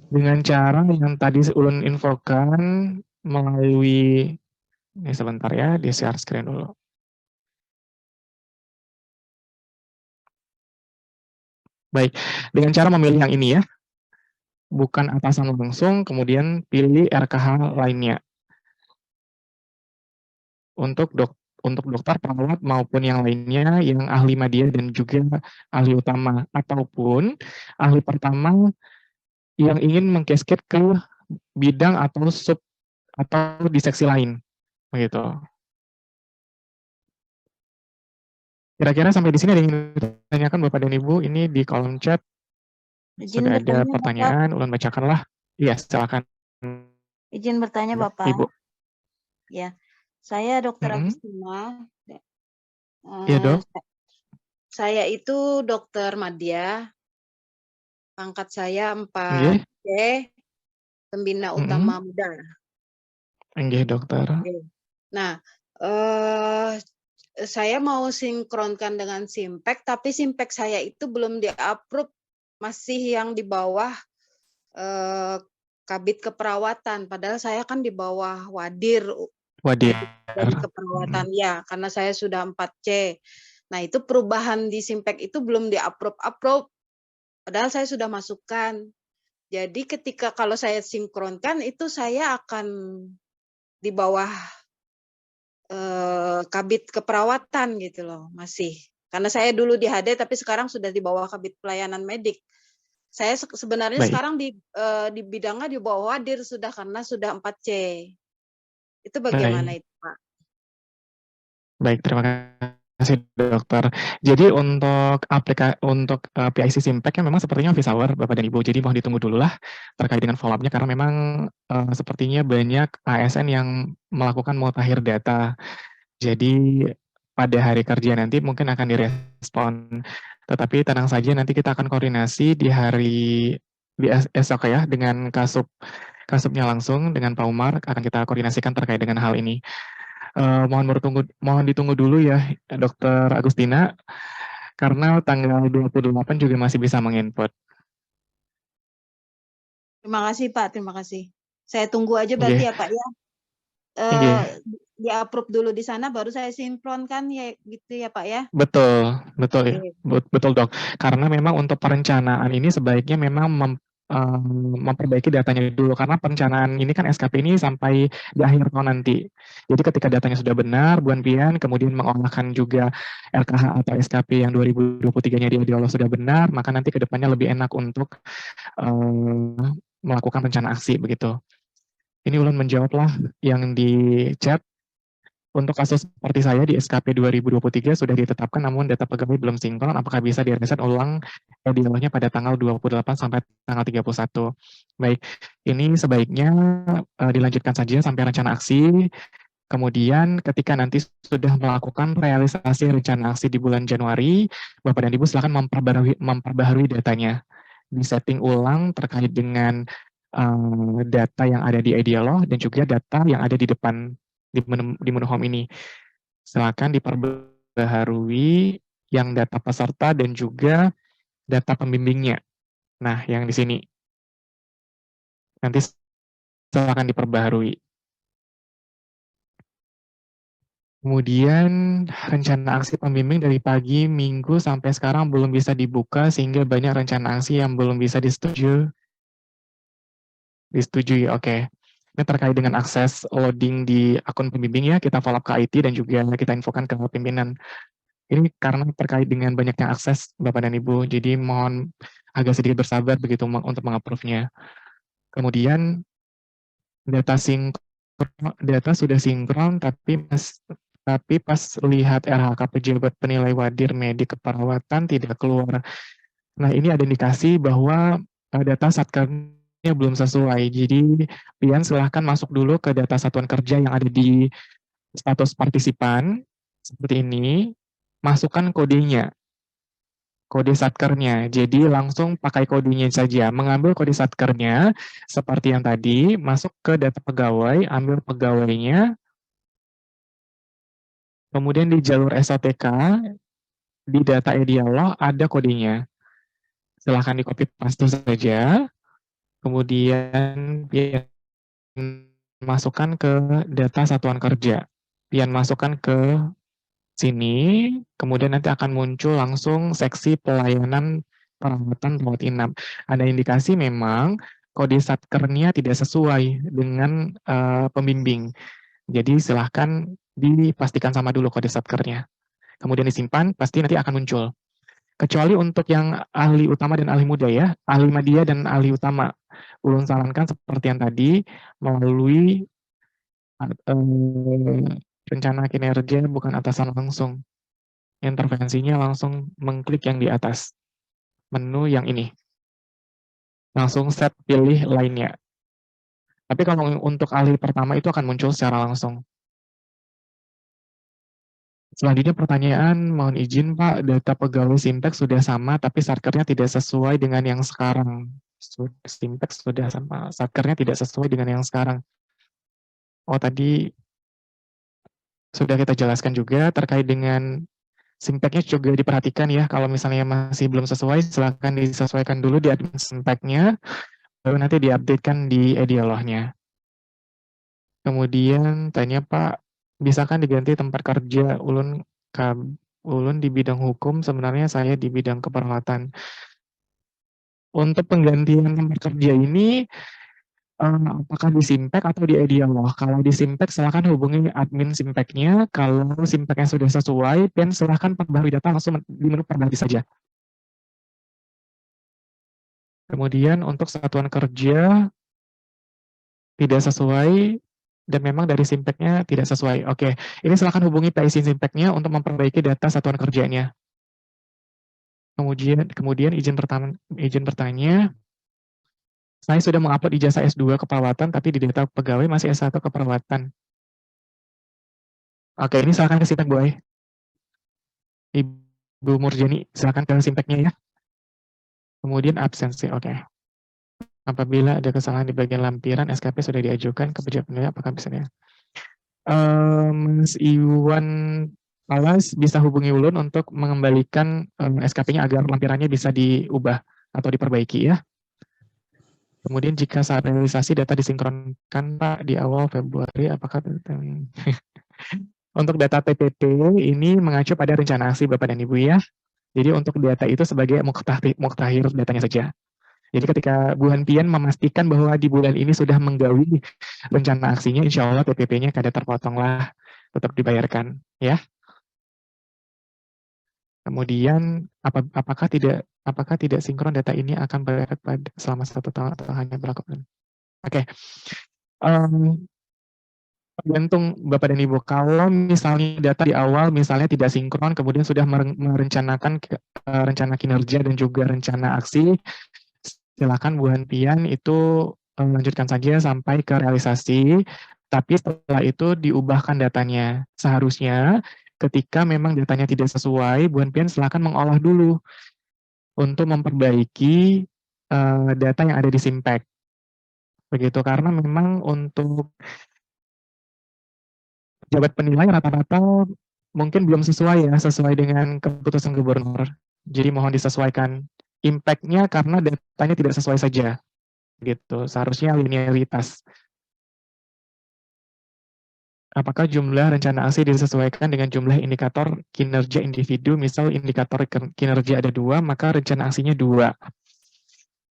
dengan cara yang tadi ulun infokan melalui, ini sebentar ya, di share screen dulu. Baik, dengan cara memilih yang ini ya, bukan atasan langsung, kemudian pilih RKH lainnya. Untuk dokter, perawat maupun yang lainnya yang ahli media dan juga ahli utama, ataupun ahli pertama yang ingin mengcascade ke bidang atau sub atau di seksi lain, begitu. Kira-kira sampai di sini ada yang ingin ditanyakan Bapak dan Ibu? Ini di kolom chat sudah ada pertanyaan, ulun bacakanlah. Iya, silakan. Izin bertanya Bapak. Ibu. Ya, saya Dokter Agustina. Iya Dok. Saya itu dokter madya. Pangkat saya 4C, pembina utama muda. Enggih dokter. Nah, saya mau sinkronkan dengan Simpek, tapi Simpek saya itu belum di-approve, masih yang di bawah Kabid Keperawatan. Padahal saya kan di bawah Wadir dari keperawatan ya, karena saya sudah 4C. Nah itu perubahan di Simpek itu belum di-approve, padahal saya sudah masukkan. Jadi ketika kalau saya sinkronkan itu saya akan di bawah Kabid Keperawatan gitu loh, masih. Karena saya dulu di HD tapi sekarang sudah di bawah Kabid Pelayanan Medik. Saya sebenarnya sekarang di bidangnya di bawah Wadir sudah, karena sudah 4C. Itu bagaimana itu, Pak? Baik, terima kasih dokter. Jadi untuk PIC Simpek memang sepertinya office hour Bapak dan Ibu. Jadi mohon ditunggu dulu lah terkait dengan follow up-nya karena memang sepertinya banyak ASN yang melakukan mutakhir data. Jadi pada hari kerja nanti mungkin akan direspon. Tetapi tenang saja, nanti kita akan koordinasi di esok ya dengan kasubnya langsung dengan Pak Umar, akan kita koordinasikan terkait dengan hal ini. Mohon ditunggu dulu ya Dokter Agustina, karena tanggal 28 juga masih bisa menginput. Terima kasih Pak, terima kasih. Saya tunggu aja berarti ya Pak ya. Di-approve dulu di sana baru saya sinkronkan ya gitu ya Pak ya. Betul Dok. Karena memang untuk perencanaan ini sebaiknya memang memperbaiki datanya dulu, karena perencanaan ini kan SKP ini sampai di akhir tahun nanti. Jadi ketika datanya sudah benar, Bu Pian, kemudian mengolahkan juga RKH atau SKP yang 2023-nya di Idealog sudah benar, maka nanti ke depannya lebih enak untuk melakukan rencana aksi begitu. Ini Ulun menjawablah yang di chat. Untuk kasus seperti saya di SKP 2023 sudah ditetapkan namun data pegawai belum sinkron, apakah bisa direset ulang idealnya pada tanggal 28 sampai tanggal 31? Baik, ini sebaiknya dilanjutkan saja sampai rencana aksi. Kemudian ketika nanti sudah melakukan realisasi rencana aksi di bulan Januari, Bapak dan Ibu silakan memperbaharui datanya. Disetting ulang terkait dengan data yang ada di Idealog dan juga data yang ada di depan di menu home ini. Silakan diperbaharui yang data peserta dan juga data pembimbingnya. Nah, yang di sini. Nanti silakan diperbaharui. Kemudian rencana aksi pembimbing dari pagi Minggu sampai sekarang belum bisa dibuka sehingga banyak rencana aksi yang belum bisa disetujui. Oke. Ini terkait dengan akses loading di akun pembimbing ya, kita follow up ke IT dan juga kita infokan ke pimpinan. Ini karena terkait dengan banyaknya akses Bapak dan Ibu, jadi mohon agak sedikit bersabar begitu untuk mengapprove-nya. Kemudian data sudah sinkron, tapi pas lihat RHK pejabat penilai wadir medik keperawatan tidak keluar. Nah, ini ada indikasi bahwa data satkernya belum sesuai. Jadi, Pian silahkan masuk dulu ke data satuan kerja yang ada di status partisipan, seperti ini. Masukkan kodenya, kode satkernya. Jadi, langsung pakai kodenya saja. Mengambil kode satkernya, seperti yang tadi, masuk ke data pegawai, ambil pegawainya, kemudian di jalur SOTK, di data Idealog ada kodenya. Silahkan di-copy paste saja. Kemudian Pian masukkan ke data satuan kerja. Pian masukkan ke sini, kemudian nanti akan muncul langsung seksi pelayanan perawatan rawat inap. Ada indikasi memang kode satkernya tidak sesuai dengan pembimbing. Jadi silahkan dipastikan sama dulu kode satkernya. Kemudian disimpan, pasti nanti akan muncul. Kecuali untuk yang ahli utama dan ahli muda ya, ahli media dan ahli utama. Ulun sarankan seperti yang tadi, melalui rencana kinerja bukan atasan langsung. Intervensinya langsung mengklik yang di atas. Menu yang ini. Langsung set pilih lainnya. Tapi kalau untuk ahli pertama itu akan muncul secara langsung. Selanjutnya pertanyaan, mohon izin Pak, data pegawai Simpex sudah sama, tapi satkernya tidak sesuai dengan yang sekarang. Simpex sudah sama, satkernya tidak sesuai dengan yang sekarang. Oh, tadi sudah kita jelaskan juga terkait dengan Simpexnya juga diperhatikan ya, kalau misalnya masih belum sesuai, silakan disesuaikan dulu di admin Simpexnya, baru nanti diupdatekan di Idealog-nya. Kemudian tanya Pak, bisakah diganti tempat kerja ulun di bidang hukum, sebenarnya saya di bidang keperawatan. Untuk penggantian tempat kerja ini, apakah di Simpex atau di Idealog? Kalau di Simpex, silakan hubungi admin Simpexnya. Kalau Simpexnya sudah sesuai, dan silakan perbarui data langsung di menu perbarui saja. Kemudian untuk satuan kerja, tidak sesuai, dan memang dari Simpexnya tidak sesuai. Oke, ini silakan hubungi PIC Simpexnya untuk memperbaiki data satuan kerjanya. Kemudian izin bertanya, saya sudah mengupload ijazah S2 keperawatan, tapi di data pegawai masih S1 keperawatan. Oke, ini silakan ke Simpek, Bu Ai. Ibu Murjani, silakan ke Simpeknya ya. Kemudian absensi, oke. Apabila ada kesalahan di bagian lampiran, SKP sudah diajukan ke pejabat penilai, apakah bisa ya? Mas Iwan Alas bisa hubungi Ulun untuk mengembalikan SKP-nya agar lampirannya bisa diubah atau diperbaiki ya. Kemudian jika saat realisasi data disinkronkan Pak di awal Februari, apakah untuk data TPP ini mengacu pada rencana aksi Bapak dan Ibu ya. Jadi untuk data itu sebagai muktahir datanya saja. Jadi ketika Bu Hanpian memastikan bahwa di bulan ini sudah menggawi rencana aksinya, insya Allah TPP-nya kada terpotonglah, tetap dibayarkan, ya. Kemudian apakah tidak sinkron data ini akan berefek pada selama 1 tahun atau hanya berlaku? Oke. Tergantung Bapak dan Ibu. Kalau misalnya data di awal misalnya tidak sinkron, kemudian sudah merencanakan rencana kinerja dan juga rencana aksi, silakan Bu Hanpian itu lanjutkan saja sampai ke realisasi, tapi setelah itu diubahkan datanya. Seharusnya ketika memang datanya tidak sesuai, Bu Hanpian silakan mengolah dulu untuk memperbaiki data yang ada di Simpek. Begitu, karena memang untuk pejabat penilai rata-rata mungkin belum sesuai ya, sesuai dengan keputusan gubernur. Jadi mohon disesuaikan impact-nya karena datanya tidak sesuai saja. Gitu, seharusnya linearitas. Apakah jumlah rencana aksi disesuaikan dengan jumlah indikator kinerja individu, misal indikator kinerja ada 2, maka rencana aksinya 2.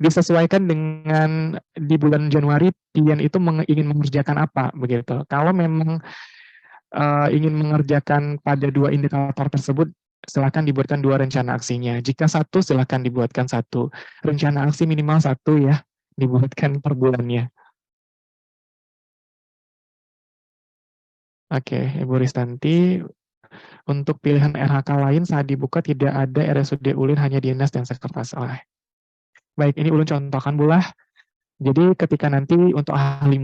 Disesuaikan dengan di bulan Januari, Pian itu ingin mengerjakan apa, begitu. Kalau memang ingin mengerjakan pada 2 indikator tersebut, silakan dibuatkan 2 rencana aksinya. Jika 1, silakan dibuatkan 1. Rencana aksi minimal 1 ya, dibuatkan per bulannya. Oke, Ibu Ristanti, untuk pilihan RHK lain saat dibuka tidak ada RSUD Ulin, hanya dinas dan sekretaris. Baik, ini ulun contohkan bulah. Jadi ketika nanti untuk ahli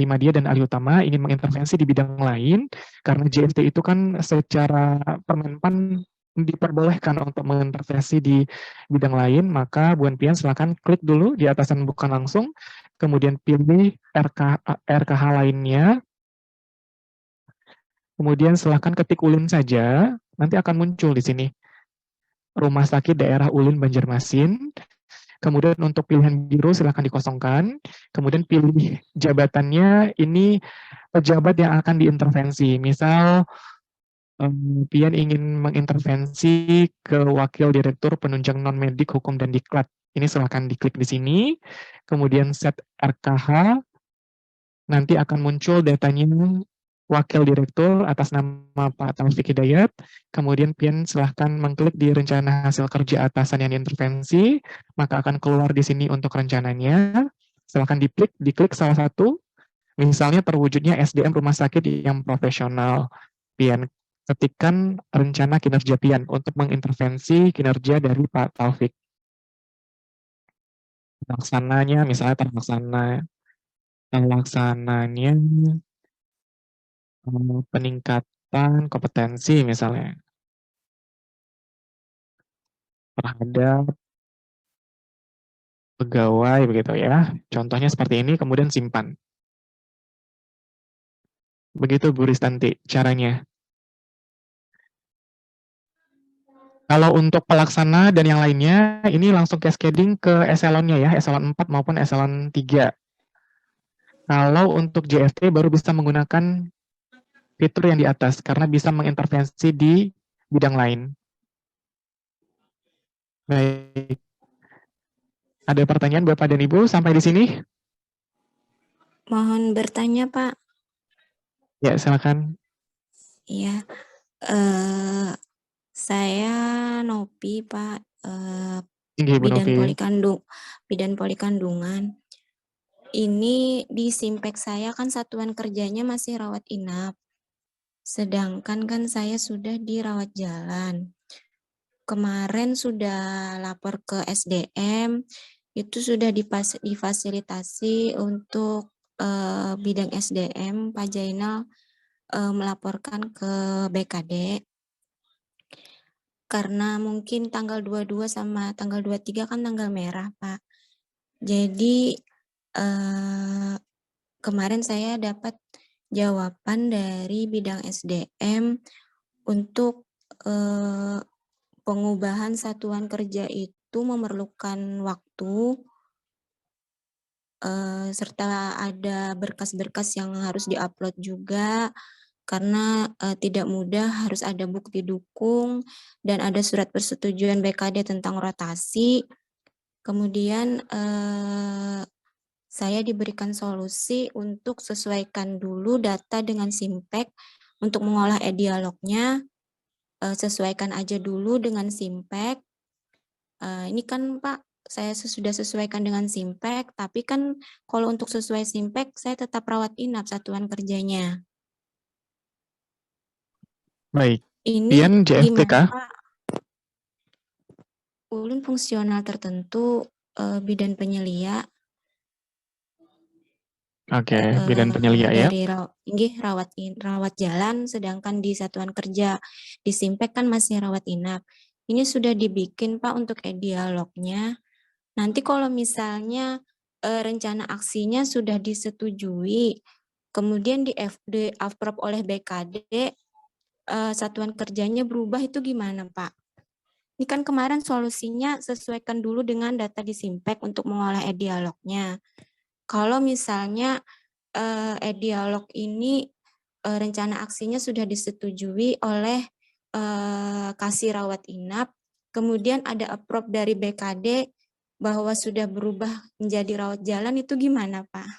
media dan ahli utama ingin mengintervensi di bidang lain, karena JFT itu kan secara Permenpan diperbolehkan untuk mengintervensi di bidang lain, maka Bu Hanpian silakan klik dulu di atasan bukan langsung, kemudian pilih RKH lainnya, kemudian silakan ketik Ulin saja, nanti akan muncul di sini. Rumah Sakit Daerah Ulin Banjarmasin. Kemudian untuk pilihan biro silakan dikosongkan. Kemudian pilih jabatannya, ini pejabat yang akan diintervensi. Misal Pian ingin mengintervensi ke Wakil Direktur Penunjang Non-Medik Hukum dan Diklat. Ini silakan diklik di sini. Kemudian set RKH. Nanti akan muncul datanya Wakil Direktur atas nama Pak Taufik Hidayat, kemudian Pian silahkan mengklik di rencana hasil kerja atasan yang diintervensi, maka akan keluar di sini untuk rencananya, silahkan diklik salah satu, misalnya terwujudnya SDM rumah sakit yang profesional. Pian ketikkan rencana kinerja Pian untuk mengintervensi kinerja dari Pak Taufik. Terlaksananya, misalnya terlaksananya peningkatan kompetensi misalnya terhadap pegawai begitu ya. Contohnya seperti ini, kemudian simpan. Begitu Bu Ristanti caranya. Kalau untuk pelaksana dan yang lainnya, ini langsung cascading ke eselonnya ya, eselon 4 maupun eselon 3. Kalau untuk JFT baru bisa menggunakan fitur yang di atas, karena bisa mengintervensi di bidang lain. Baik. Ada pertanyaan Bapak dan Ibu sampai di sini? Mohon bertanya, Pak. Ya, silakan. Iya. Saya Nopi, Pak. Bidan poli kandungan. Ini di Simpek saya kan satuan kerjanya masih rawat inap. Sedangkan kan saya sudah dirawat jalan. Kemarin sudah lapor ke SDM, itu sudah difasilitasi untuk bidang SDM, Pak Jainal melaporkan ke BKD. Karena mungkin tanggal 22 sama tanggal 23 kan tanggal merah, Pak. Jadi kemarin saya dapat jawaban dari bidang SDM untuk pengubahan satuan kerja itu memerlukan waktu, serta ada berkas-berkas yang harus diupload juga, karena tidak mudah, harus ada bukti dukung, dan ada surat persetujuan BKD tentang rotasi. Kemudian saya diberikan solusi untuk sesuaikan dulu data dengan Simpek untuk mengolah e-dialognya, sesuaikan aja dulu dengan Simpek. Ini kan Pak, saya sudah sesuaikan dengan Simpek, tapi kan kalau untuk sesuai Simpek, saya tetap rawat inap satuan kerjanya. Baik. Ini Pian JFT gimana kah? Pak? Ulun fungsional tertentu, bidan penyelia. Oke, bidan penyelia ya. Dari rawat jalan, sedangkan di satuan kerja di Simpek kan masih rawat inap. Ini sudah dibikin Pak untuk e-dialognya. Nanti kalau misalnya rencana aksinya sudah disetujui, kemudian di-approve oleh BKD, satuan kerjanya berubah, itu gimana Pak? Ini kan kemarin solusinya sesuaikan dulu dengan data di Simpek untuk mengolah e-dialognya. Kalau misalnya e-dialog ini rencana aksinya sudah disetujui oleh kasih rawat inap, kemudian ada approve dari BKD bahwa sudah berubah menjadi rawat jalan, itu gimana Pak?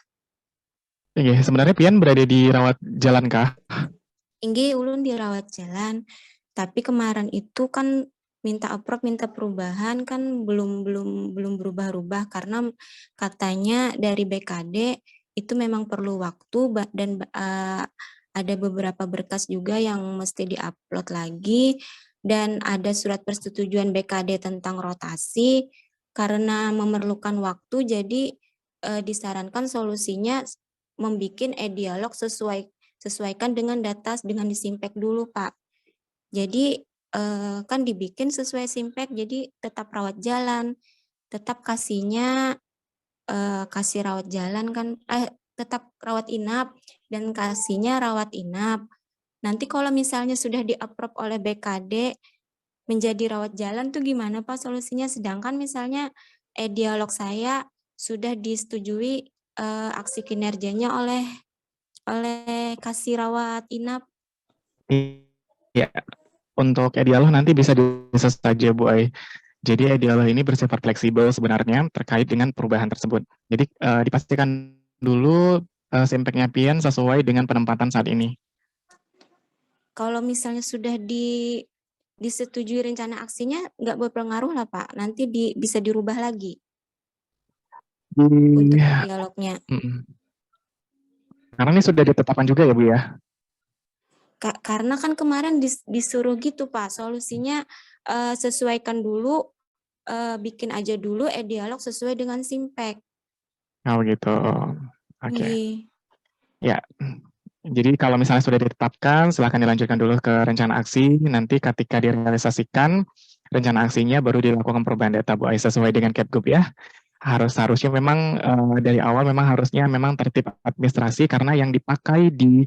Oke, sebenarnya Pian berada di rawat jalan kah? Inggih, ulun di rawat jalan, tapi kemarin itu kan minta approve, minta perubahan kan belum berubah-ubah karena katanya dari BKD itu memang perlu waktu dan ada beberapa berkas juga yang mesti diupload lagi dan ada surat persetujuan BKD tentang rotasi karena memerlukan waktu, jadi disarankan solusinya membikin e-dialog sesuaikan dengan data dengan di Simpek dulu Pak. Jadi kan dibikin sesuai Simpek, jadi tetap rawat jalan, tetap kasihnya kasih rawat jalan kan, tetap rawat inap dan kasihnya rawat inap. Nanti kalau misalnya sudah di-approve oleh BKD menjadi rawat jalan tuh gimana Pak solusinya? Sedangkan misalnya e-dialog saya sudah disetujui aksi kinerjanya oleh kasih rawat inap. Iya, untuk e-dialog nanti bisa saja Bu Ai. Jadi e-dialog ini bersifat fleksibel sebenarnya terkait dengan perubahan tersebut. Jadi dipastikan dulu Simpeknya Pian sesuai dengan penempatan saat ini. Kalau misalnya sudah disetujui rencana aksinya, nggak berpengaruh lah Pak, nanti bisa dirubah lagi untuk e-dialognya. Karena ini sudah ditetapkan juga ya Bu ya? Karena kan kemarin disuruh gitu Pak, solusinya sesuaikan dulu, bikin aja dulu e-dialog sesuai dengan Simpek. Oh gitu, oke. Nggih. Ya, jadi kalau misalnya sudah ditetapkan, silakan dilanjutkan dulu ke rencana aksi, nanti ketika direalisasikan, rencana aksinya baru dilakukan perubahan data Bu Ai sesuai dengan Kepgub ya. Harusnya memang dari awal harusnya tertib administrasi karena yang dipakai di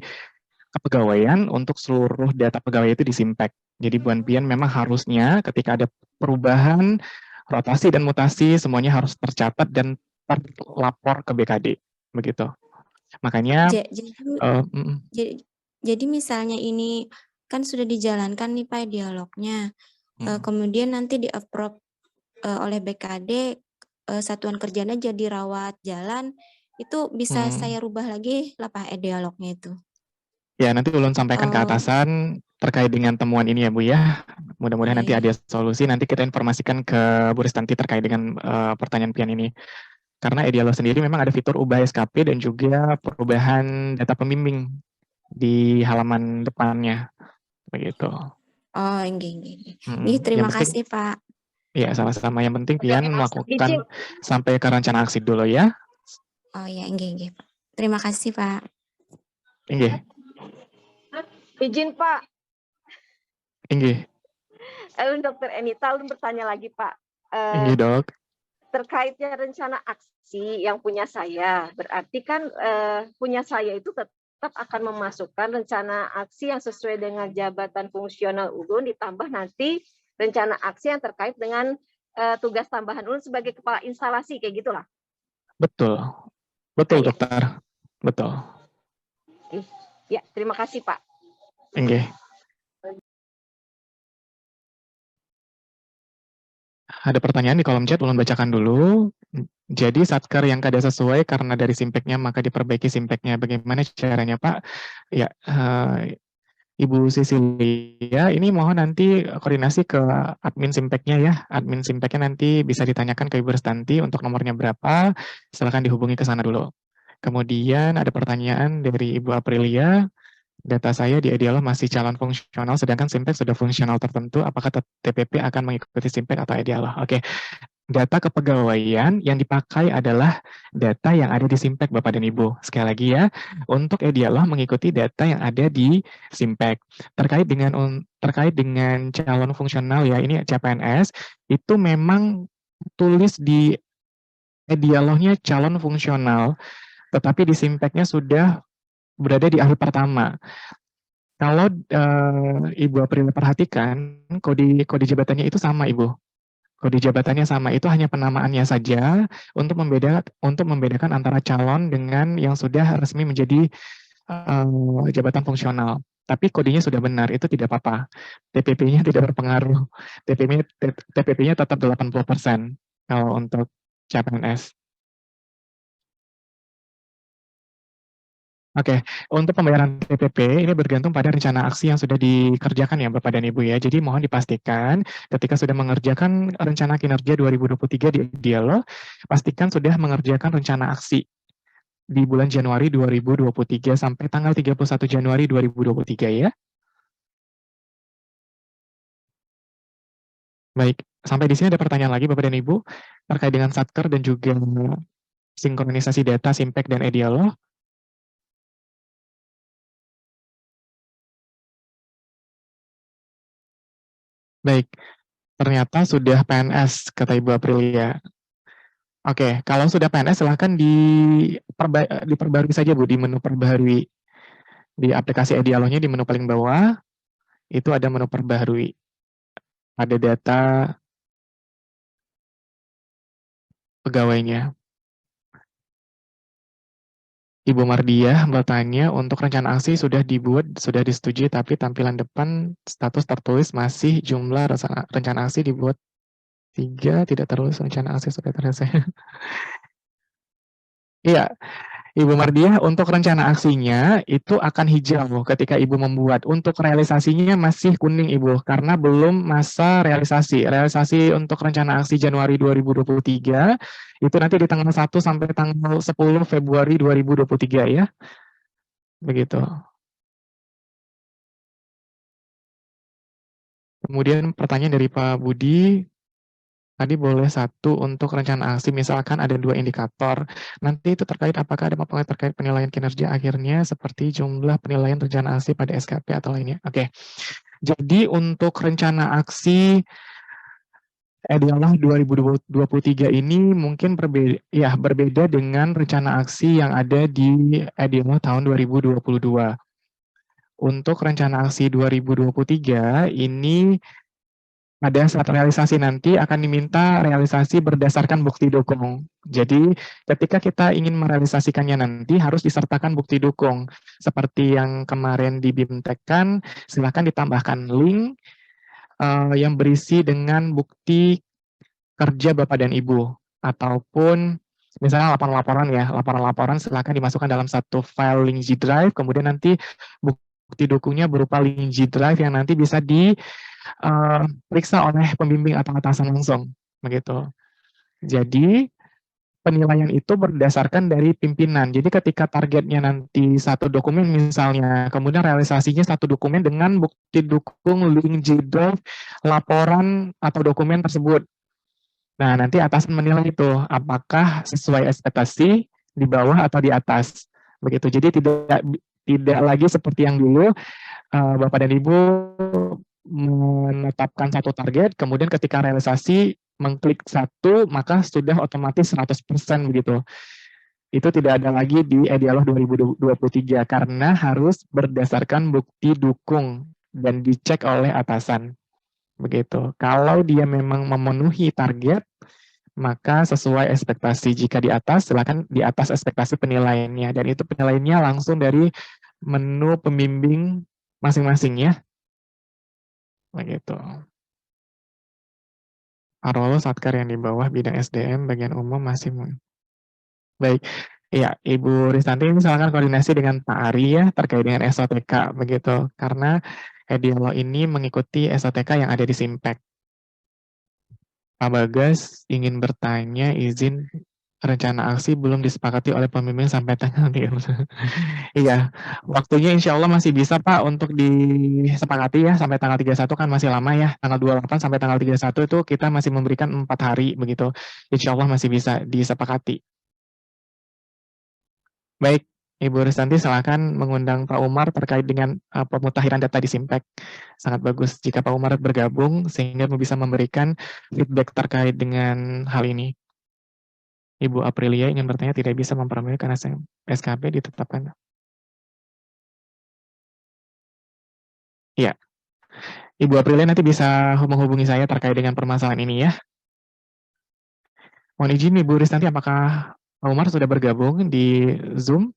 kepegawaian untuk seluruh data pegawai itu di Simpek. Jadi Bu Pian memang harusnya ketika ada perubahan, rotasi dan mutasi semuanya harus tercatat dan terlapor ke BKD, begitu. Makanya jadi misalnya ini kan sudah dijalankan nih Pak dialognya, kemudian nanti di-approve oleh BKD, satuan kerjanya jadi rawat jalan, itu bisa saya rubah lagi lah Pak e-dialognya itu? Ya, nanti ulun sampaikan ke atasan terkait dengan temuan ini ya Bu ya. Mudah-mudahan nanti ada solusi, nanti kita informasikan ke Bu Ristanti terkait dengan pertanyaan Pian ini. Karena e-dialog sendiri memang ada fitur ubah SKP dan juga perubahan data pembimbing di halaman depannya, begitu. Oh, enggak. Terima kasih Pak. Iya, sama-sama. Yang penting Pian melakukan sampai ke rencana aksi dulu ya. Oh ya, enggak Pak. Terima kasih Pak. Enggak. Izin Pak. Enggak. Dokter Enita, ulun bertanya lagi Pak. Enggak Dok. Terkaitnya rencana aksi yang punya saya, berarti kan punya saya itu tetap akan memasukkan rencana aksi yang sesuai dengan jabatan fungsional ulun, ditambah nanti rencana aksi yang terkait dengan tugas tambahan ulun sebagai kepala instalasi, kayak gitulah. Betul Dokter, betul. Ya, terima kasih Pak. Enggak. Ada pertanyaan di kolom chat, ulun bacakan dulu. Jadi satker yang kada sesuai karena dari simpeknya maka diperbaiki simpeknya. Bagaimana caranya Pak? Ya, Ibu Sisilia, ini mohon nanti koordinasi ke admin simpeknya ya. Admin simpeknya nanti bisa ditanyakan ke Ibu Restanti untuk nomornya berapa. Silakan dihubungi ke sana dulu. Kemudian ada pertanyaan dari Ibu Aprilia. Data saya di Edialog masih calon fungsional, sedangkan Simpek sudah fungsional tertentu. Apakah TPP akan mengikuti Simpek atau Edialog? Oke, data kepegawaian yang dipakai adalah data yang ada di Simpek, Bapak dan Ibu. Sekali lagi ya, untuk Edialog mengikuti data yang ada di Simpek. Terkait dengan calon fungsional ya, ini CPNS, itu memang tulis di Edialognya calon fungsional, tetapi di Simpeknya sudah berada di akhir pertama. Kalau Ibu April perhatikan, kode jabatannya itu sama, Ibu. Kode jabatannya sama, itu hanya penamaannya saja untuk membedakan antara calon dengan yang sudah resmi menjadi jabatan fungsional. Tapi kodenya sudah benar, itu tidak apa-apa. TPP-nya tidak berpengaruh. TPP-nya tetap 80% kalau untuk CPNS. Oke, untuk pembayaran TPP ini bergantung pada rencana aksi yang sudah dikerjakan ya Bapak dan Ibu ya. Jadi mohon dipastikan ketika sudah mengerjakan rencana kinerja 2023 di Dialog, pastikan sudah mengerjakan rencana aksi di bulan Januari 2023 sampai tanggal 31 Januari 2023 ya. Baik, sampai di sini ada pertanyaan lagi Bapak dan Ibu terkait dengan Satker dan juga sinkronisasi data Simpek dan Edialog. Baik, ternyata sudah PNS, kata Ibu Aprilia. Oke, kalau sudah PNS silahkan diperbarui saja Bu, di menu perbarui. Di aplikasi Edialognya di menu paling bawah, itu ada menu perbarui. Ada data pegawainya. Ibu Mardiah bertanya, untuk rencana aksi sudah dibuat, sudah disetujui, tapi tampilan depan status tertulis masih jumlah rencana aksi dibuat 3, tidak tertulis rencana aksi sudah terselesai. Iya, Ibu Mardiah, untuk rencana aksinya itu akan hijau ketika Ibu membuat. Untuk realisasinya masih kuning Ibu, karena belum masa realisasi. Realisasi untuk rencana aksi Januari 2023, itu nanti di tanggal 1 sampai tanggal 10 Februari 2023 ya. Begitu. Kemudian pertanyaan dari Pak Budi, tadi boleh satu untuk rencana aksi, misalkan ada 2 indikator. Nanti itu terkait apakah ada mempengaruhi terkait penilaian kinerja akhirnya seperti jumlah penilaian rencana aksi pada SKP atau lainnya. Oke. Jadi untuk rencana aksi Edialog 2023 ini mungkin berbeda dengan rencana aksi yang ada di Edialog tahun 2022. Untuk rencana aksi 2023 ini pada saat realisasi nanti akan diminta realisasi berdasarkan bukti dukung. Jadi ketika kita ingin merealisasikannya nanti harus disertakan bukti dukung. Seperti yang kemarin di BIMTEK-kan, silakan ditambahkan link yang berisi dengan bukti kerja Bapak dan Ibu. Ataupun misalnya laporan-laporan ya, laporan-laporan silakan dimasukkan dalam satu file link G Drive, kemudian nanti bukti dukungnya berupa link G Drive yang nanti bisa diperiksa oleh pembimbing atau atasan langsung, begitu. Jadi penilaian itu berdasarkan dari pimpinan. Jadi ketika targetnya nanti satu dokumen misalnya, kemudian realisasinya satu dokumen dengan bukti dukung link G Drive laporan atau dokumen tersebut. Nah, nanti atasan menilai itu apakah sesuai ekspektasi di bawah atau di atas, begitu. Jadi tidak lagi seperti yang dulu Bapak dan Ibu menetapkan satu target, kemudian ketika realisasi mengklik satu, maka sudah otomatis 100% begitu. Itu tidak ada lagi di Edialog 2023 karena harus berdasarkan bukti dukung dan dicek oleh atasan. Begitu. Kalau dia memang memenuhi target, maka sesuai ekspektasi. Jika di atas, silakan di atas ekspektasi penilaiannya. Dan itu penilaiannya langsung dari menu pembimbing masing-masing ya. Begitu. Arolo Satker yang di bawah bidang SDM bagian umum masih baik. Iya, Ibu Ristanti misalkan koordinasi dengan Pak Ari ya terkait dengan SOTK begitu. Karena Edialo ini mengikuti SOTK yang ada di Simpek. Pak Bagas ingin bertanya izin rencana aksi belum disepakati oleh pembimbing sampai tanggal 3. Iya, waktunya insya Allah masih bisa Pak untuk disepakati ya sampai tanggal 31 kan masih lama ya. Tanggal 28 sampai tanggal 31 itu kita masih memberikan 4 hari begitu. Insya Allah masih bisa disepakati. Baik, Ibu Ristanti silakan mengundang Pak Umar terkait dengan pemutakhiran data di Simpek. Sangat bagus jika Pak Umar bergabung sehingga bisa memberikan feedback terkait dengan hal ini. Ibu Aprilia ingin bertanya tidak bisa memperoleh karena SKP ditetapkan. Iya. Ibu Aprilia nanti bisa menghubungi saya terkait dengan permasalahan ini ya. Mohon izin Ibu Ristanti, apakah Pak Umar sudah bergabung di Zoom?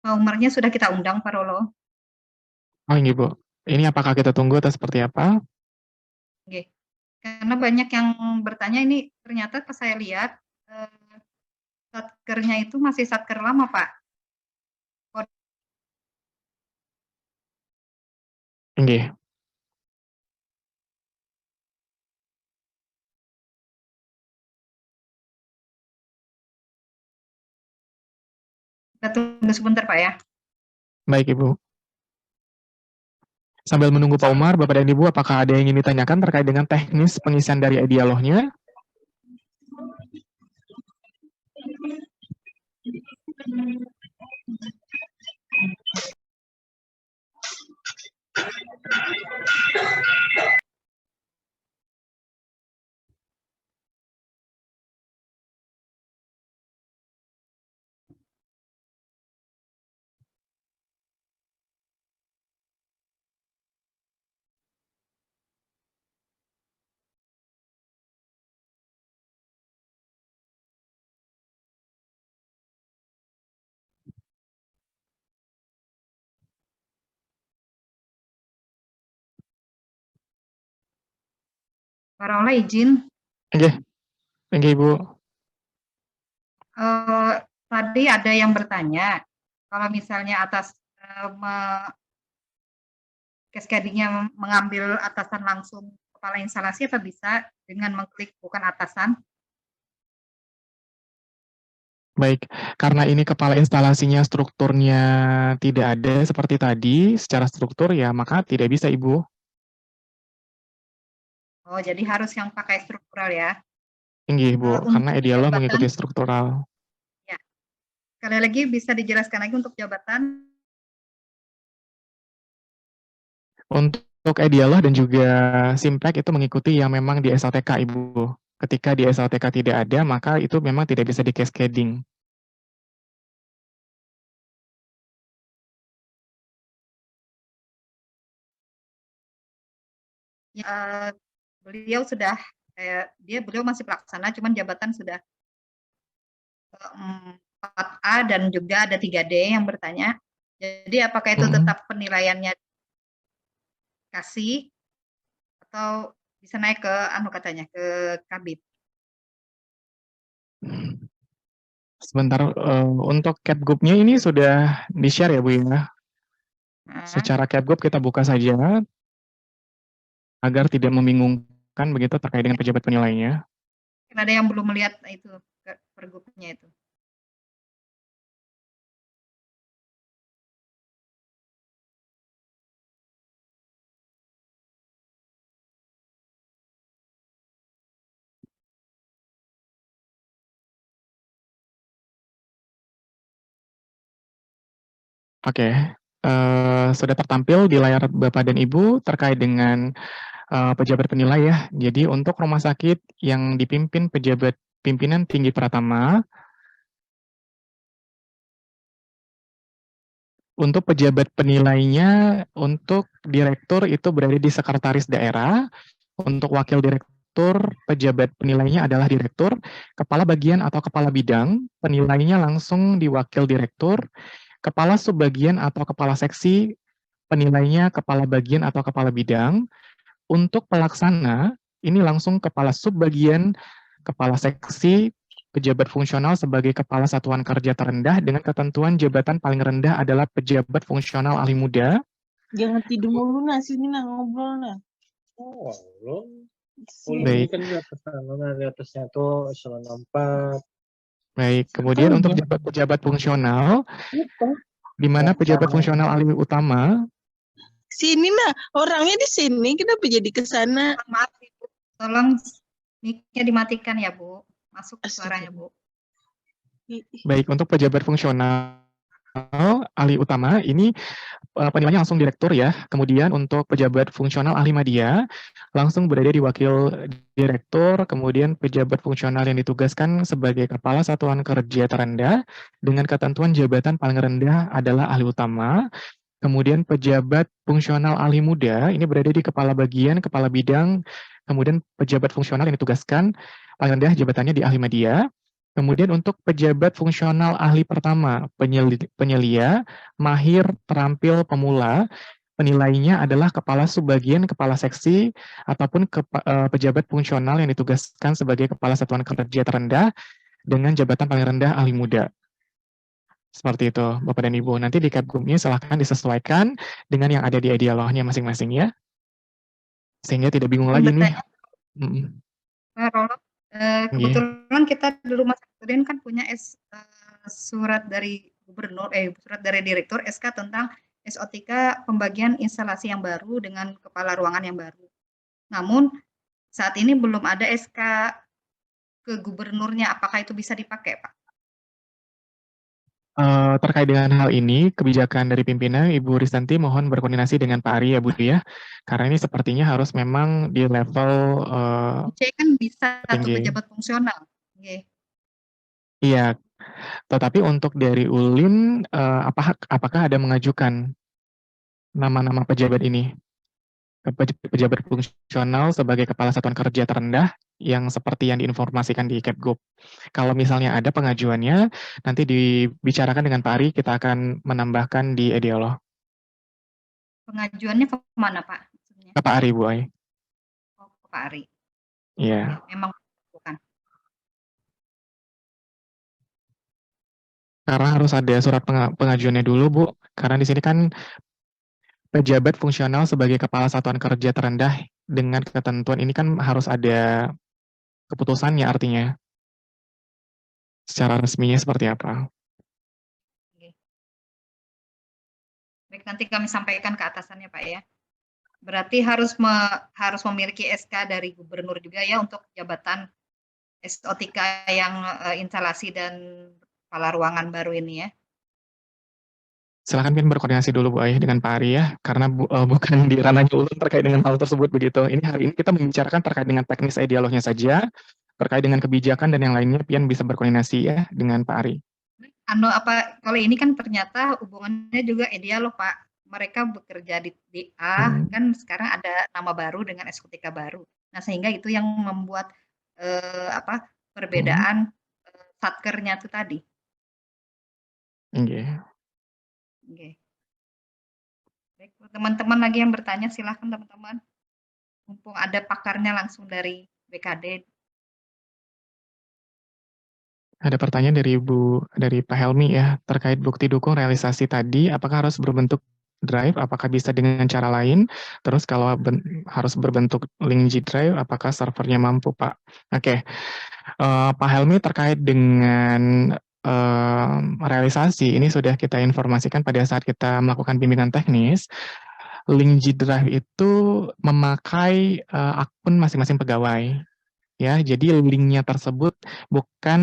Pak Umarnya sudah kita undang, Pak Rolo. Oh ini Bu, ini apakah kita tunggu atau seperti apa? Oke. Karena banyak yang bertanya ini ternyata pas saya lihat satkernya itu masih satker lama, Pak. Oke. Kita tunggu sebentar, Pak ya. Baik Ibu. Sambil menunggu Pak Umar, Bapak dan Ibu, apakah ada yang ingin ditanyakan terkait dengan teknis pengisian dari dialognya? Pak Rolo izin. Oke, Ibu. Tadi ada yang bertanya, kalau misalnya atas cascading-nya mengambil atasan langsung kepala instalasi apa bisa dengan mengklik bukan atasan? Baik, karena ini kepala instalasinya strukturnya tidak ada seperti tadi, secara struktur ya maka tidak bisa Ibu. Oh, jadi harus yang pakai struktural ya? Tinggi Bu, karena Edialo mengikuti struktural. Ya. Sekali lagi bisa dijelaskan lagi untuk jabatan? Untuk Edialo dan juga Simpek itu mengikuti yang memang di SOTK Ibu. Ketika di SOTK tidak ada, maka itu memang tidak bisa di cascading. Beliau sudah, beliau masih pelaksana, cuman jabatan sudah 4A dan juga ada 3D yang bertanya. Jadi apakah itu tetap penilaiannya kasih atau bisa naik ke katanya ke Kabid? Sebentar, untuk Capgub-nya ini sudah di-share ya Bu ya? Secara Capgub kita buka saja agar tidak membingungkan begitu terkait dengan pejabat penilainya. Ada yang belum melihat itu pergubnya itu. Oke, sudah tertampil di layar Bapak dan Ibu terkait dengan pejabat penilai ya. Jadi untuk rumah sakit yang dipimpin pejabat pimpinan tinggi Pratama, untuk pejabat penilainya, untuk direktur itu berada di sekretaris daerah, untuk wakil direktur direktur, pejabat penilainya adalah direktur, kepala bagian atau kepala bidang, penilainya langsung di wakil direktur, kepala subbagian atau kepala seksi, penilainya kepala bagian atau kepala bidang. Untuk pelaksana, ini langsung kepala subbagian, kepala seksi, pejabat fungsional sebagai kepala satuan kerja terendah dengan ketentuan jabatan paling rendah adalah pejabat fungsional ahli muda. Jangan tidur mulu nah, sini nah ngobrol nah. Oh, belum. Baik. Kan di atasnya tuh eselon 4. Baik, kemudian untuk pejabat fungsional, di mana pejabat fungsional ahli utama. Sini nah, orangnya di sini, kenapa jadi ke sana? Maaf Ibu, tolong mic-nya dimatikan ya Bu, masuk suaranya Bu. Baik, untuk pejabat fungsional ahli utama, ini penilaiannya langsung direktur ya. Kemudian untuk pejabat fungsional ahli media, langsung berada di wakil direktur, kemudian pejabat fungsional yang ditugaskan sebagai kepala satuan kerja terendah, dengan ketentuan jabatan paling rendah adalah ahli utama. Kemudian pejabat fungsional ahli muda, ini berada di kepala bagian, kepala bidang, kemudian pejabat fungsional yang ditugaskan, paling rendah jabatannya di ahli media. Kemudian untuk pejabat fungsional ahli pertama, penyelia, mahir, terampil, pemula, penilainya adalah kepala subbagian, kepala seksi, ataupun pejabat fungsional yang ditugaskan sebagai kepala satuan kerja terendah dengan jabatan paling rendah ahli muda. Seperti itu, Bapak dan Ibu. Nanti di Capgub-nya silahkan disesuaikan dengan yang ada di Idealog-nya masing-masing ya. Sehingga tidak bingung lagi nih. Pak Rolo, kebetulan kita di Rumah Sakit Udin kan punya surat dari gubernur, surat dari direktur SK tentang SOTK pembagian instalasi yang baru dengan kepala ruangan yang baru. Namun saat ini belum ada SK ke gubernurnya, apakah itu bisa dipakai Pak? Terkait dengan hal ini, kebijakan dari pimpinan Ibu Ristanti mohon berkoordinasi dengan Pak Ari ya Bu ya, karena ini sepertinya harus memang di level C kan bisa satu tinggi. pejabat fungsional. Iya, tetapi untuk dari ULIN, apakah ada mengajukan nama-nama pejabat ini? Pejabat fungsional sebagai kepala satuan kerja terendah yang seperti yang diinformasikan di Capgub. Kalau misalnya ada pengajuannya, nanti dibicarakan dengan Pak Ari, kita akan menambahkan di Idealog. Pengajuannya ke mana Pak? Ke Pak Ari, Bu Ai. Oh, ke Pak Ari. Iya. Memang bukan. Karena harus ada surat pengajuannya dulu, Bu. Karena di sini kan pejabat fungsional sebagai kepala satuan kerja terendah dengan ketentuan ini kan harus ada keputusannya artinya. Secara resminya seperti apa? Baik, nanti kami sampaikan ke atasannya Pak ya. Berarti harus memiliki SK dari gubernur juga ya untuk jabatan SOTK yang instalasi dan kepala ruangan baru ini ya. Silakan Pin berkoordinasi dulu Bu Ai dengan Pak Ari ya, karena bukan di ranahnya ulun terkait dengan hal tersebut begitu. Ini hari ini kita membicarakan terkait dengan teknis Idealog-nya saja, terkait dengan kebijakan dan yang lainnya Pian bisa berkoordinasi ya dengan Pak Ari. Kalau ini kan ternyata hubungannya juga Idealog Pak. Mereka bekerja di A, kan sekarang ada nama baru dengan SOTK baru. Nah sehingga itu yang membuat perbedaan satkernya itu tadi. Oke. Baik, teman-teman lagi yang bertanya silahkan teman-teman. Mumpung ada pakarnya langsung dari BKD. Ada pertanyaan dari Pak Helmi ya, terkait bukti dukung realisasi tadi, apakah harus berbentuk drive, apakah bisa dengan cara lain? Terus kalau harus berbentuk link G Drive, apakah servernya mampu Pak? Oke, Pak Helmi terkait dengan realisasi, ini sudah kita informasikan pada saat kita melakukan bimbingan teknis. Link G Drive itu memakai akun masing-masing pegawai. Ya, jadi linknya tersebut bukan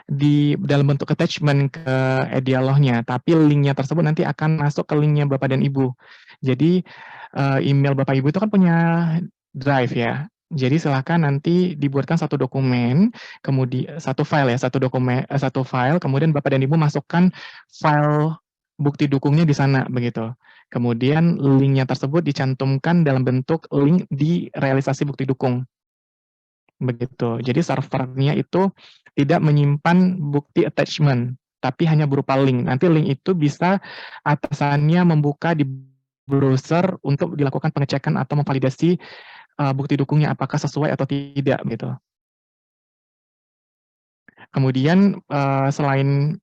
di dalam bentuk attachment ke Idealog-nya, tapi linknya tersebut nanti akan masuk ke linknya Bapak dan Ibu. Jadi email Bapak Ibu itu kan punya drive ya. Jadi silakan nanti dibuatkan satu dokumen, kemudian satu file ya, satu file, kemudian Bapak dan Ibu masukkan file bukti dukungnya di sana begitu. Kemudian linknya tersebut dicantumkan dalam bentuk link di realisasi bukti dukung. begitu. Jadi servernya itu tidak menyimpan bukti attachment, tapi hanya berupa link. Nanti link itu bisa atasannya membuka di browser untuk dilakukan pengecekan atau memvalidasi bukti dukungnya apakah sesuai atau tidak gitu. Kemudian selain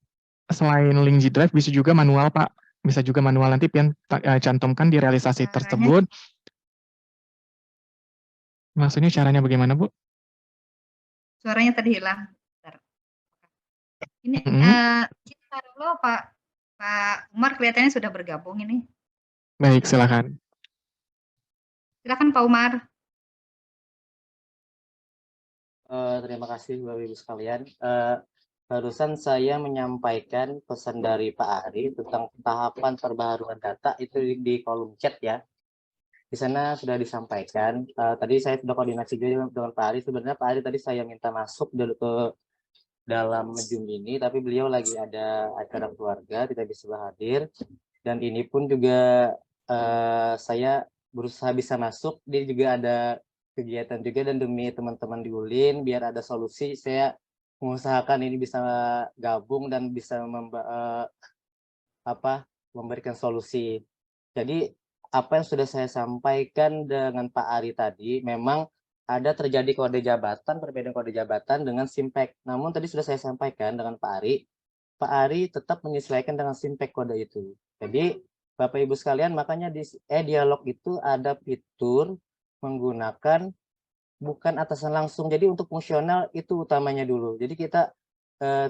link G Drive bisa juga manual Pak, bisa juga manual, nanti Pian cantumkan di realisasi tersebut. Maksudnya caranya bagaimana Bu? Suaranya tadi hilang. Bentar. Ini kita dulu Pak Umar kelihatannya sudah bergabung ini. Baik, silakan. Silakan Pak Umar. Terima kasih Bapak Ibu sekalian. Barusan saya menyampaikan pesan dari Pak Ari tentang tahapan perbaharuan data itu di kolom chat ya. Di sana sudah disampaikan. Tadi saya sudah koordinasi juga dengan Pak Ari. Sebenarnya Pak Ari tadi saya minta masuk dulu ke dalam Zoom ini, tapi beliau lagi ada acara keluarga, tidak bisa hadir. Dan ini pun juga saya berusaha bisa masuk. Dia juga ada kegiatan juga, dan demi teman-teman di ULIN, biar ada solusi, saya mengusahakan ini bisa gabung dan bisa memberikan solusi. Jadi apa yang sudah saya sampaikan dengan Pak Ari tadi, memang ada terjadi kode jabatan, perbedaan kode jabatan dengan Simpek. Namun tadi sudah saya sampaikan dengan Pak Ari tetap menyesuaikan dengan Simpek kode itu. Jadi Bapak Ibu sekalian, makanya di dialog itu ada fitur menggunakan bukan atasan langsung. Jadi untuk fungsional itu utamanya dulu. Jadi kita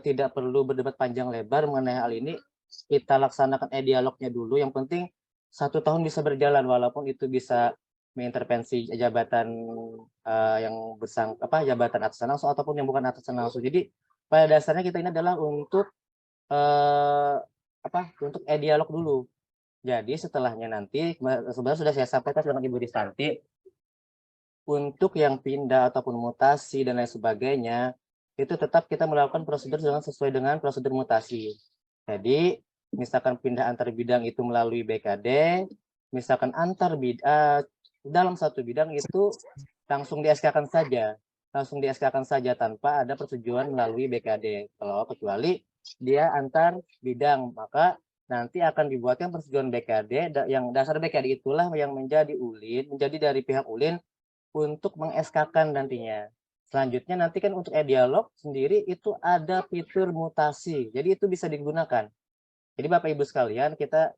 tidak perlu berdebat panjang lebar mengenai hal ini. Kita laksanakan dialognya dulu. Yang penting 1 tahun bisa berjalan, walaupun itu bisa mengintervensi jabatan yang jabatan atasan langsung ataupun yang bukan atasan langsung. Jadi pada dasarnya kita ini adalah untuk untuk dialog dulu. Jadi setelahnya nanti sebenarnya sudah saya sampaikan dengan Ibu Ristanti, untuk yang pindah ataupun mutasi dan lain sebagainya itu tetap kita melakukan prosedur sesuai dengan prosedur mutasi. Jadi misalkan pindah antar bidang itu melalui BKD, misalkan antar bidang dalam satu bidang itu langsung di-SK-kan saja, tanpa ada persetujuan melalui BKD. Kalau kecuali dia antar bidang, maka nanti akan dibuatkan persetujuan BKD, yang dasar BKD itulah yang menjadi dari pihak ULIN untuk meng-SK-kan nantinya. Selanjutnya nanti kan untuk dialog sendiri itu ada fitur mutasi, jadi itu bisa digunakan. Jadi Bapak Ibu sekalian, kita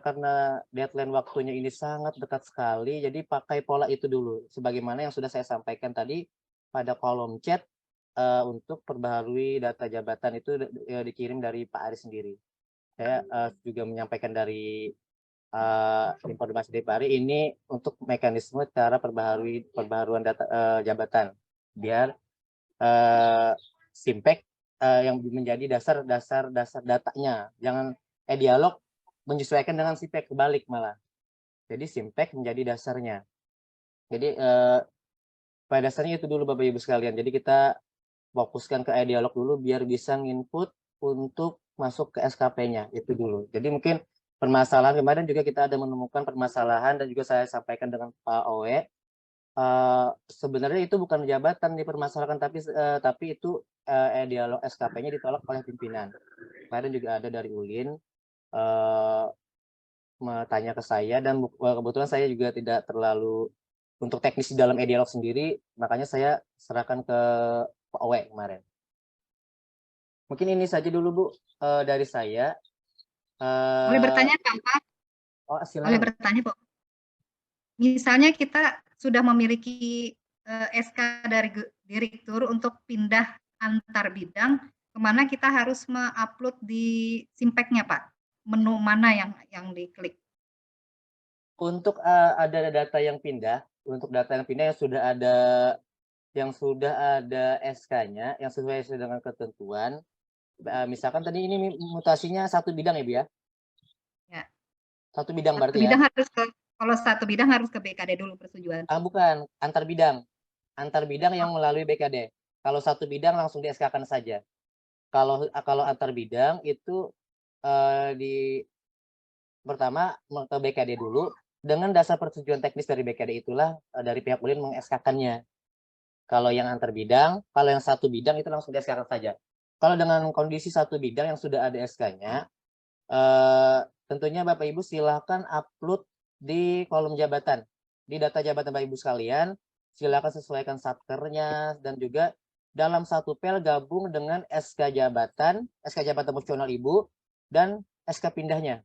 karena deadline waktunya ini sangat dekat sekali, jadi pakai pola itu dulu, sebagaimana yang sudah saya sampaikan tadi pada kolom chat. Untuk perbaharui data jabatan itu dikirim dari Pak Ari sendiri. Saya juga menyampaikan dari informasi dari Pak Ari ini untuk mekanisme cara perbaharuan data jabatan, biar Simpek yang menjadi dasar datanya. Jangan dialog menyesuaikan dengan Simpek, kebalik malah. Jadi Simpek menjadi dasarnya. Jadi pada dasarnya itu dulu Bapak Ibu sekalian. Jadi kita fokuskan ke dialog dulu biar bisa nginput untuk masuk ke SKP-nya itu dulu. Jadi mungkin permasalahan kemarin juga kita ada menemukan permasalahan, dan juga saya sampaikan dengan Pak Owe. Sebenarnya itu bukan jabatan dipermasalahkan, tapi itu dialog SKP-nya ditolak oleh pimpinan. Kemarin juga ada dari ULIN tanya ke saya, dan kebetulan saya juga tidak terlalu untuk teknis di dalam dialog sendiri, makanya saya serahkan ke Pak Owe kemarin. Mungkin ini saja dulu Bu dari saya. Boleh bertanya Pak? Oh, silakan. Boleh bertanya Pak? Misalnya kita sudah memiliki SK dari direktur untuk pindah antar bidang, kemana kita harus mengupload di Simpek-nya Pak? Menu mana yang diklik? Untuk ada data yang pindah, yang sudah ada SK-nya yang sesuai dengan ketentuan. Misalkan tadi ini mutasinya satu bidang ya Bu ya? Ya. Satu bidang berarti bidang ya? Kalau satu bidang harus ke BKD dulu persetujuan. Bukan, antar bidang. Antar bidang yang melalui BKD. Kalau satu bidang langsung di SK-kan saja. Kalau antar bidang itu pertama ke BKD dulu, dengan dasar persetujuan teknis dari BKD itulah dari pihak ULIN meng-SK-kannya. Kalau yang antar bidang, kalau yang satu bidang itu langsung di SK-kan saja. Kalau dengan kondisi satu bidang yang sudah ada SK-nya, tentunya Bapak Ibu silahkan upload di kolom jabatan. Di data jabatan Bapak Ibu sekalian, silahkan sesuaikan satkernya, dan juga dalam satu pel gabung dengan SK jabatan fungsional Ibu, dan SK pindahnya.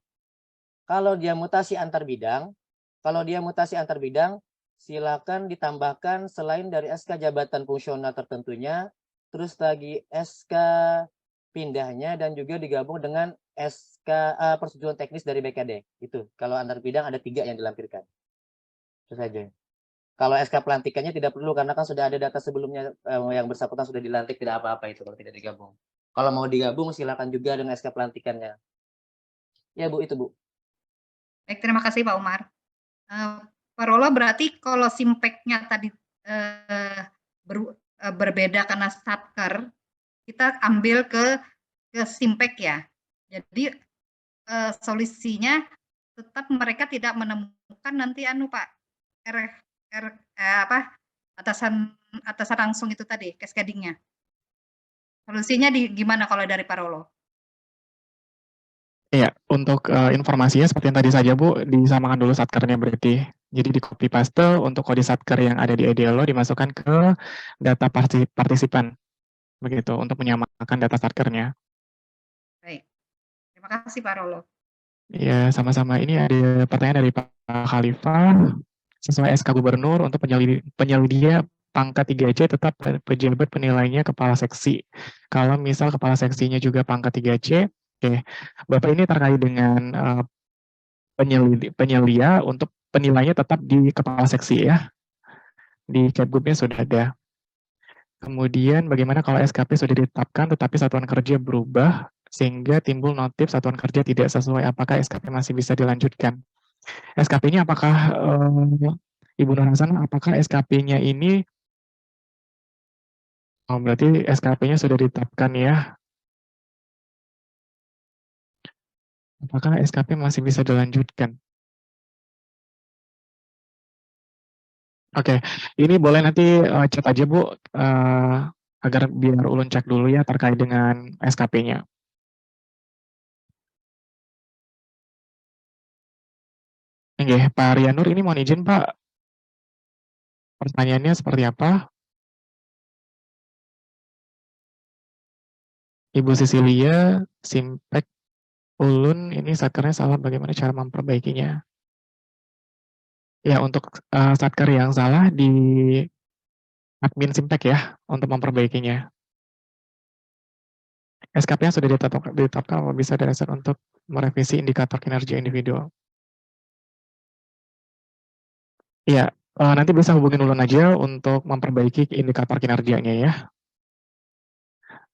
Kalau dia mutasi antar bidang, silakan ditambahkan selain dari SK jabatan fungsional tertentunya, terus lagi SK pindahnya, dan juga digabung dengan SK persetujuan teknis dari BKD. Itu kalau antar bidang ada 3 yang dilampirkan. Itu saja. Kalau SK pelantikannya tidak perlu karena kan sudah ada data sebelumnya yang bersangkutan sudah dilantik, tidak apa-apa itu kalau tidak digabung. Kalau mau digabung silakan juga dengan SK pelantikannya. Ya Bu, itu Bu. Baik, terima kasih Pak Umar. Pak Rolo, berarti kalau simpeknya tadi berbeda karena satker, kita ambil ke simpek ya. Jadi solusinya tetap mereka tidak menemukan nanti Pak atasan langsung itu tadi cascading-nya. Solusinya gimana kalau dari Pak Rolo? Iya, untuk informasinya seperti yang tadi saja Bu, disamakan dulu satkernya berarti. Jadi di copy paste untuk kode satker yang ada di Idealo dimasukkan ke data partisipan. Begitu, untuk menyamakan data satkernya. Baik, terima kasih Pak Rolo. Iya, sama-sama. Ini ada pertanyaan dari Pak Khalifah. Sesuai SK Gubernur untuk penyelia pangkat 3C tetap pejabat penilainya kepala seksi. Kalau misal kepala seksinya juga pangkat 3C, oke. Bapak ini terkait dengan penyelia untuk penilainya tetap di kepala seksi ya. Di Capgubnya sudah ada. Kemudian bagaimana kalau SKP sudah ditetapkan tetapi satuan kerja berubah sehingga timbul notif satuan kerja tidak sesuai, apakah SKP masih bisa dilanjutkan? SKP-nya apakah Ibu Nur Hasanah, apakah SKP-nya ini berarti SKP-nya sudah ditetapkan ya? Apakah SKP masih bisa dilanjutkan? Oke, ini boleh nanti chat aja Bu, agar biar ulun cek dulu ya terkait dengan SKP-nya. Oke, Pak Rianur ini mohon izin Pak, pertanyaannya seperti apa? Ibu Cecilia, Simpek, ulun ini satkernya salah, bagaimana cara memperbaikinya? Ya, untuk satker yang salah di admin Simpek ya, untuk memperbaikinya. SKP yang sudah ditetapkan bisa dasar untuk merevisi indikator kinerja individual. Iya, nanti bisa hubungin ulun aja untuk memperbaiki indikator kinerjanya ya.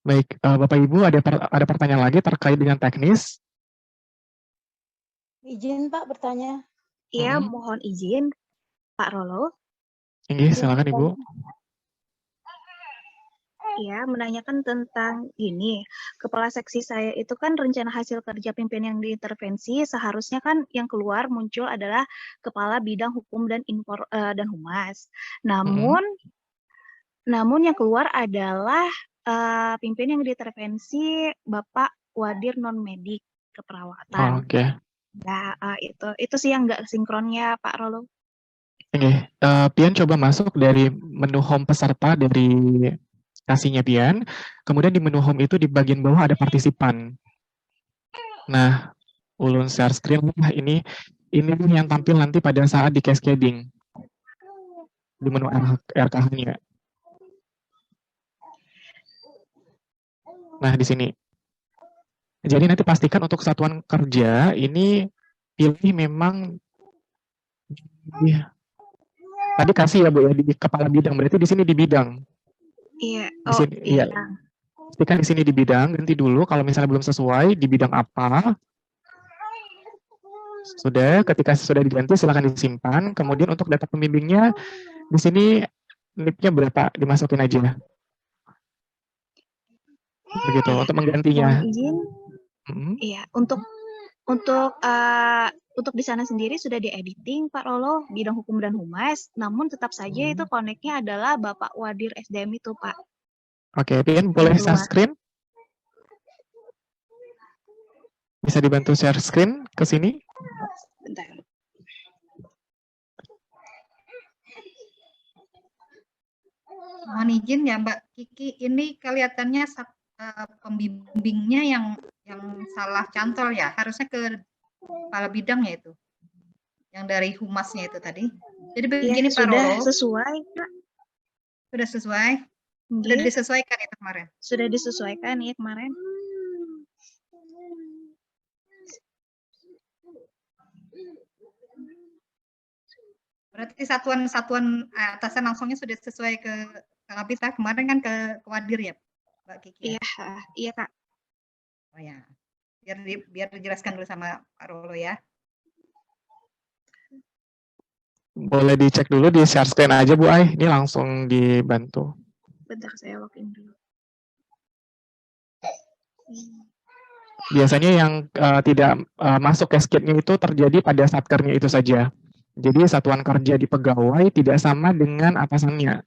Baik, Bapak Ibu ada pertanyaan lagi terkait dengan teknis? Izin Pak bertanya. Iya, mohon izin Pak Rolo. Iya, silakan Ibu. Iya, menanyakan tentang ini. Kepala seksi saya itu kan rencana hasil kerja pimpinan yang diintervensi, seharusnya kan yang keluar muncul adalah kepala bidang hukum dan humas. Namun yang keluar adalah pimpinan yang diintervensi Bapak Wadir non medik keperawatan. Oke. Ya, itu sih yang nggak sinkronnya Pak Rolo. Oke, Pian coba masuk dari menu home peserta dari kasihnya Pian, kemudian di menu home itu di bagian bawah ada partisipan. Nah, ulun share screen lah, ini yang tampil nanti pada saat di cascading di menu RKH-nya. Nah, di sini. Jadi nanti pastikan untuk satuan kerja ini pilih memang tadi kasih ya Bu ya di kepala bidang, berarti di sini di bidang. Iya. Di sini, iya. Pastikan di sini di bidang, ganti dulu kalau misalnya belum sesuai di bidang apa. Sudah, ketika sudah diganti silakan disimpan. Kemudian untuk data pembimbingnya di sini NIP-nya berapa dimasukin aja. Begitu untuk menggantinya. Mohon izin. Iya, untuk untuk di sana sendiri sudah di-editing Pak Rolo, bidang hukum dan humas, namun tetap saja itu connect-nya adalah Bapak Wadir SDM itu Pak. Oke, Pian boleh share screen? Bisa dibantu share screen ke sini? Bentar. Mohon izin ya Mbak Kiki, ini kelihatannya pembimbingnya yang salah cantol ya, harusnya ke kepala bidangnya itu, yang dari humasnya itu tadi. Jadi begini Pak Rolo. Sudah sesuai Pak. Sudah sesuai? Sudah disesuaikan itu kemarin? Sudah disesuaikan ya kemarin. Berarti satuan atasan langsungnya sudah sesuai ke Kapita, kemarin kan ke Wadir ya, Mbak Kiki? Iya, iya Kak. Oh ya, biar dijelaskan dulu sama Pak Rolo ya. Boleh dicek dulu di share screen aja Bu Ai, ini langsung dibantu. Bentar saya login dulu. Biasanya yang tidak masuk ke skip-nya itu terjadi pada satkernya itu saja. Jadi satuan kerja di pegawai tidak sama dengan atasannya.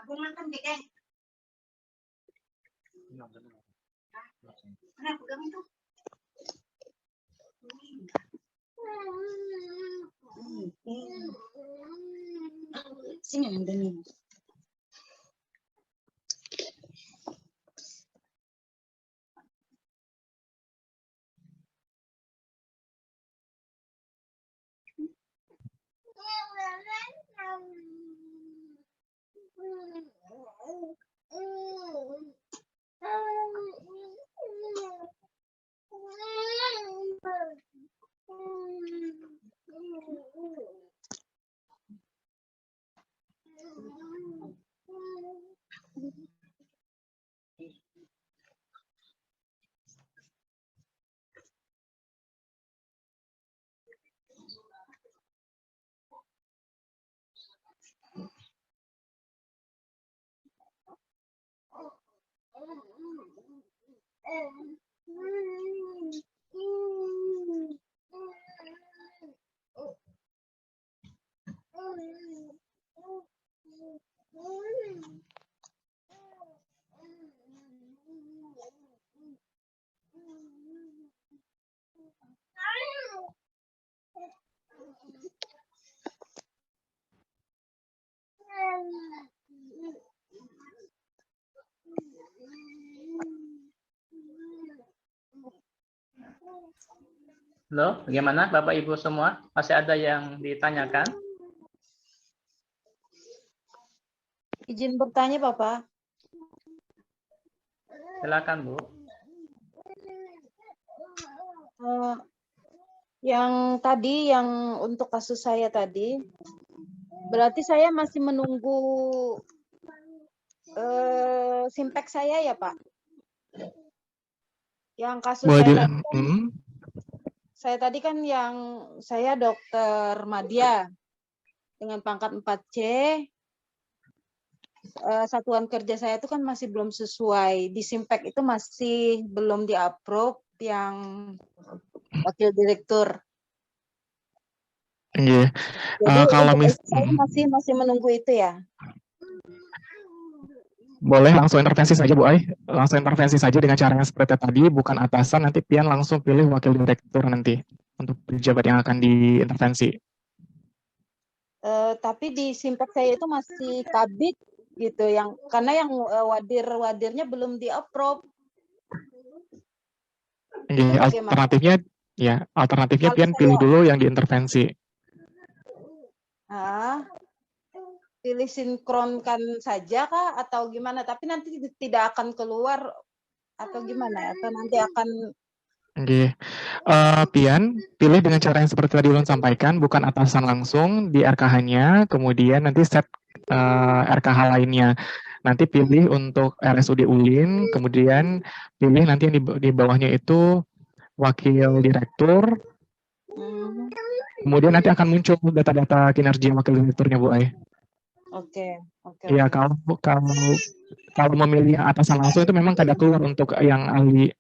Aku makan deh. Mana pegang itu? Sini ada nih. Halo, bagaimana Bapak Ibu semua? Masih ada yang ditanyakan? Izin bertanya Bapak. Silakan Bu. Yang tadi, yang untuk kasus saya tadi, berarti saya masih menunggu simpek saya ya Pak? Yang kasus saya tadi kan yang saya Dokter Madya dengan pangkat 4C, satuan kerja saya itu kan masih belum sesuai, di simpek itu masih belum di-approve yang wakil direktur. Iya. Jadi Kalau saya masih menunggu itu ya. Boleh langsung intervensi saja Bu Ai, langsung intervensi saja dengan cara yang seperti tadi, bukan atasan, nanti Pian langsung pilih wakil direktur nanti untuk pejabat yang akan diintervensi. Tapi di simpek saya itu masih kabit gitu, yang karena yang wadirnya belum di-approve. Alternatifnya Pian pilih dulu yang diintervensi. Pilih sinkronkan saja kah atau gimana? Tapi nanti tidak akan keluar atau gimana? Atau nanti akan Pian, pilih dengan cara yang seperti tadi Ulun sampaikan, bukan atasan langsung di RKH-nya, kemudian nanti set RKH lainnya. Nanti pilih untuk RSUD ULIN, kemudian pilih nanti yang di bawahnya itu wakil direktur, kemudian nanti akan muncul data-data kinerja wakil direkturnya Bu Ai. Oke, oke, Ya, oke. kalau memilih yang atasan langsung itu memang kada keluar untuk yang ahli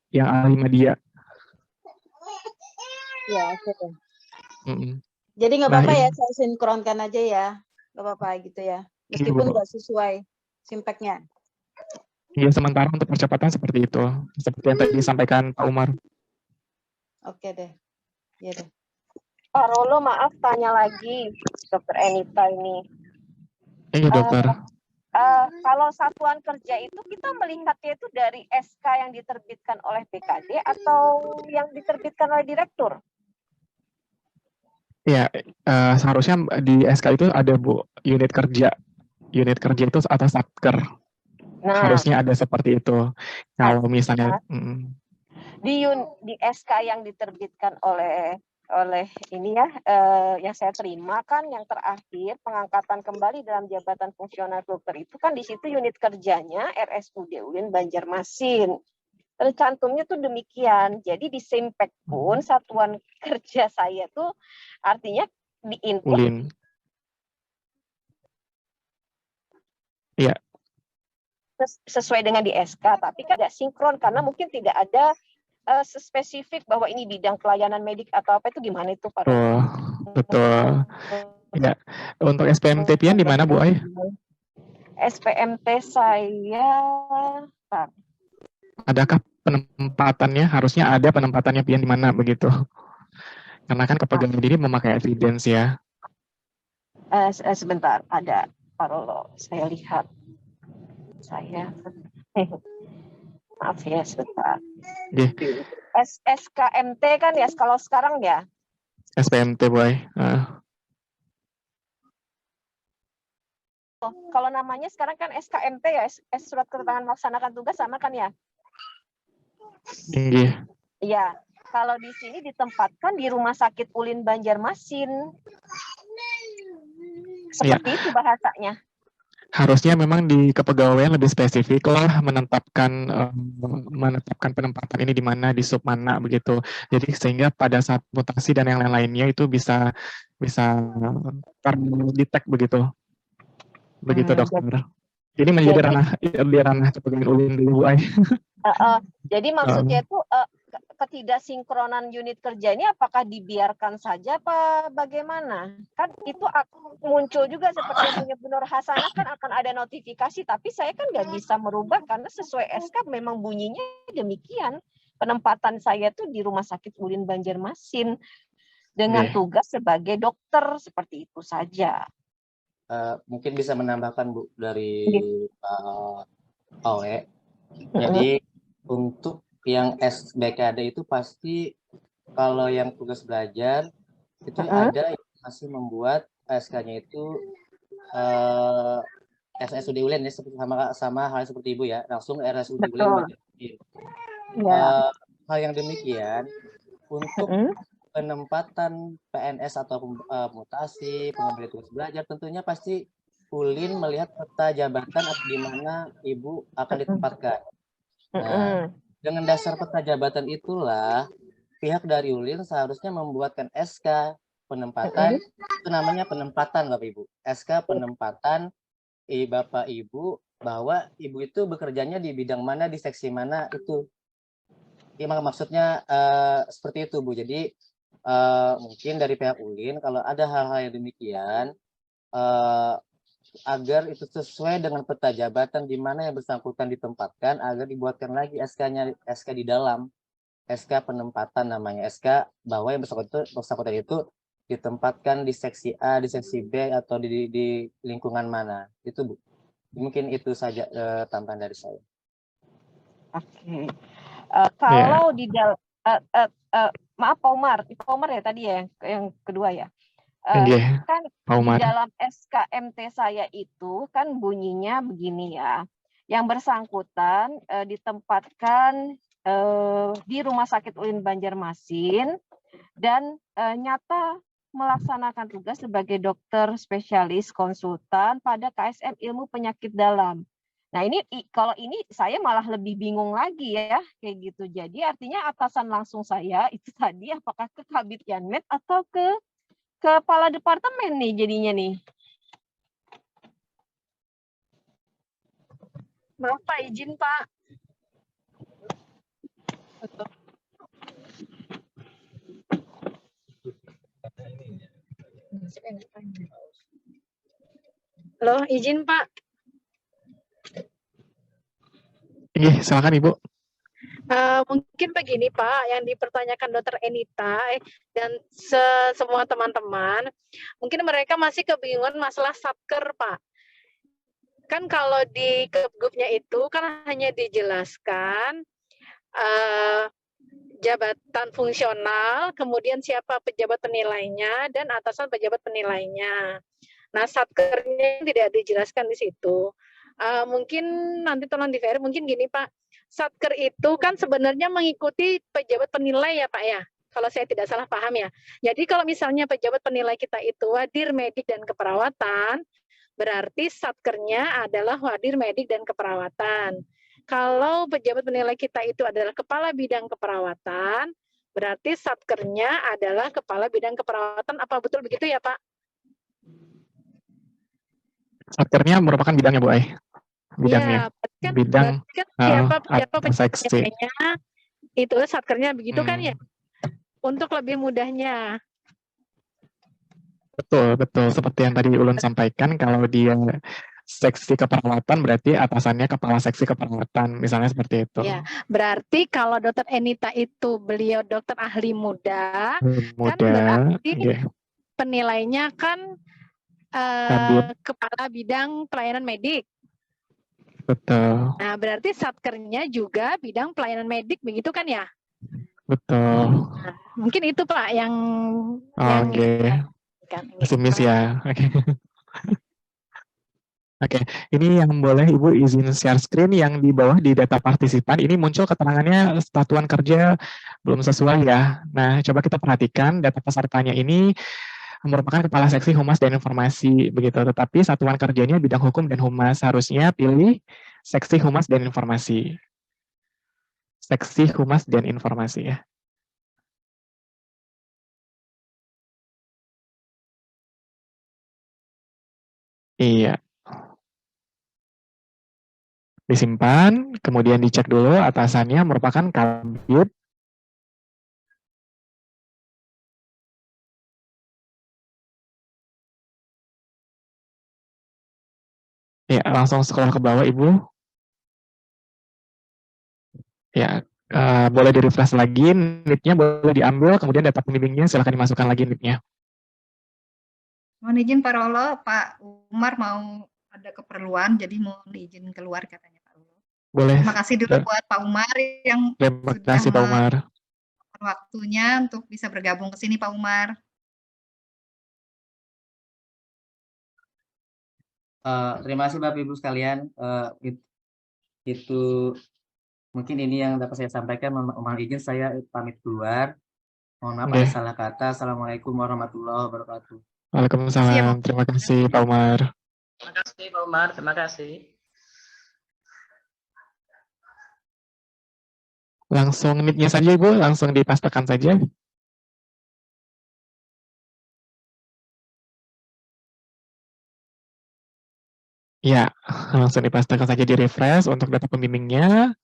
media. Ya, oke. Jadi nggak apa-apa ya, saya sinkronkan aja ya, nggak apa-apa gitu ya. Meskipun nggak sesuai simpeknya. Iya, sementara untuk percepatan seperti itu, seperti yang tadi disampaikan Pak Umar. Oke deh, iya deh. Pak Rolo, maaf tanya lagi, Dokter Enita ini. Iya, Dokter. Kalau satuan kerja itu kita melihatnya itu dari SK yang diterbitkan oleh BKD atau yang diterbitkan oleh direktur? Ya, seharusnya di SK itu ada Bu, unit kerja. Unit kerja itu atas satker. Nah, harusnya ada seperti itu. Kalau misalnya di SK yang diterbitkan oleh ini ya, yang saya terima kan yang terakhir pengangkatan kembali dalam jabatan fungsional dokter itu kan di situ unit kerjanya RSUD UIN Banjarmasin. Tercantumnya tuh demikian. Jadi di Simpek pun satuan kerja saya tuh artinya di input ULIN. Iya. Sesuai dengan di SK, tapi kan tidak sinkron karena mungkin tidak ada spesifik bahwa ini bidang pelayanan medik atau apa, itu gimana itu Pak? Betul. Ya, untuk SPMT pian di mana Bu Ai? SPMT saya, Pak. Adakah penempatannya? Harusnya ada penempatannya pian di mana begitu? Karena kan kepegawaian diri memakai evidence ya. Sebentar, ada Pak Rolo, saya lihat. Maaf ya, sebentar. SKMT kan ya, kalau sekarang ya? SPMT, Boy. Kalau namanya sekarang kan SKMT ya, Surat Keterangan Melaksanakan Tugas sama kan ya? Iya, kalau di sini ditempatkan di Rumah Sakit ULIN Banjarmasin. Seperti itu bahasanya. Harusnya memang di kepegawaian lebih spesifik lah menetapkan penempatan ini di mana, di sub mana begitu. Jadi sehingga pada saat mutasi dan yang lain-lainnya itu bisa terdetek begitu. Begitu Dokter. Jadi menjadi ranah kepegawaian ULIN dulu Bu Ai. Jadi maksudnya itu ketidaksinkronan unit kerja ini apakah dibiarkan saja apa bagaimana? Kan itu muncul juga seperti yang punya Bu Nur Hasanah kan akan ada notifikasi, tapi saya kan nggak bisa merubah karena sesuai SK memang bunyinya demikian. Penempatan saya tuh di Rumah Sakit ULIN Banjarmasin dengan tugas sebagai dokter, seperti itu saja. Mungkin bisa menambahkan Bu dari Pak Awe. Jadi untuk yang SBKD itu pasti kalau yang tugas belajar itu ada yang masih membuat SK-nya itu RSUD ULIN ya, sama hal seperti Ibu ya, langsung RSUD ULIN. Hal yang demikian untuk penempatan PNS atau mutasi, pengambilan tugas belajar tentunya pasti ULIN melihat peta jabatan di mana Ibu akan ditempatkan. Nah, dengan dasar peta jabatan itulah pihak dari ULIN seharusnya membuatkan SK penempatan, itu namanya penempatan Bapak Ibu. SK penempatan Bapak Ibu bahwa Ibu itu bekerjanya di bidang mana, di seksi mana itu. Ya, maksudnya seperti itu Bu. Jadi mungkin dari pihak ULIN kalau ada hal-hal yang demikian agar itu sesuai dengan peta jabatan di mana yang bersangkutan ditempatkan, agar dibuatkan lagi SK di dalam SK penempatan, namanya SK bahwa yang bersangkutan itu ditempatkan di seksi A, di seksi B atau di lingkungan mana. Itu Bu. Mungkin itu saja tambahan dari saya. Oke. Kalau di dalam maaf Pak Umar ya tadi ya yang kedua ya. Kan di dalam SKMT saya itu kan bunyinya begini ya. Yang bersangkutan ditempatkan di Rumah Sakit ULIN Banjarmasin dan nyata melaksanakan tugas sebagai dokter spesialis konsultan pada KSM Ilmu Penyakit Dalam. Nah ini kalau ini saya malah lebih bingung lagi ya kayak gitu. Jadi artinya atasan langsung saya itu tadi apakah ke Kabid Yanmed atau ke kepala departemen nih jadinya nih. Maaf Pak, izin Pak. Halo, izin Pak. Iya, silakan Ibu. Mungkin begini Pak, yang dipertanyakan Dokter Enita dan semua teman-teman, mungkin mereka masih kebingungan masalah satker Pak. Kan kalau di Kebgubnya itu kan hanya dijelaskan jabatan fungsional, kemudian siapa pejabat penilainya, dan atasan pejabat penilainya. Nah, satkernya tidak dijelaskan di situ. Mungkin nanti tolong di-verify, mungkin gini Pak, satker itu kan sebenarnya mengikuti pejabat penilai ya Pak ya, kalau saya tidak salah paham ya. Jadi kalau misalnya pejabat penilai kita itu wadir, medik, dan keperawatan, berarti satkernya adalah wadir, medik, dan keperawatan. Kalau pejabat penilai kita itu adalah kepala bidang keperawatan, berarti satkernya adalah kepala bidang keperawatan. Apa betul begitu ya Pak? Satkernya merupakan bidangnya Bu Ai. Bidangnya. Iya, Bidang siapa pejabat seksi. penilainya itu satkernya begitu kan ya? Untuk lebih mudahnya. Betul, betul. Seperti yang tadi Ulun sampaikan, kalau dia seksi keperawatan berarti atasannya kepala seksi keperawatan, misalnya seperti itu. Ya, berarti kalau Dokter Enita itu beliau dokter ahli muda, kan berarti penilainya kan kepala bidang pelayanan medik. Betul. Nah, berarti satkernya juga bidang pelayanan medik, begitu kan ya? Betul. Nah, mungkin itu Pak yang Pesimis ya. Oke. Oke, ini yang boleh Ibu izin share screen yang di bawah di data partisipan, ini muncul keterangannya satuan kerja belum sesuai ya. Nah, coba kita perhatikan data pesertanya ini merupakan kepala seksi humas dan informasi begitu, tetapi satuan kerjanya bidang hukum dan humas, harusnya pilih seksi humas dan informasi. Seksi humas dan informasi ya. Iya. Disimpan, kemudian dicek dulu atasannya merupakan kabid. Ya, langsung scroll ke bawah Ibu. Ya, boleh di-refresh lagi, NIP-nya boleh diambil, kemudian data pembimbingnya silakan dimasukkan lagi NIP-nya. Mohon izin Pak Rolo, Pak Umar mau ada keperluan, jadi mohon izin keluar katanya Pak Rolo. Boleh. Terima kasih dulu buat Pak Umar yang terima kasih Pak Umar. Waktunya untuk bisa bergabung ke sini Pak Umar. Terima kasih Bapak Ibu sekalian. Itu mungkin ini yang dapat saya sampaikan. Mohon izin saya pamit keluar. Mohon maaf ada salah kata. Assalamualaikum warahmatullahi wabarakatuh. Waalaikumsalam. Terima kasih Pak Umar. Terima kasih Pak Umar. Terima kasih. Langsung NIP-nya saja Ibu, langsung dipastikan saja. Ya, langsung dipastikan saja di refresh untuk data pembimbingnya.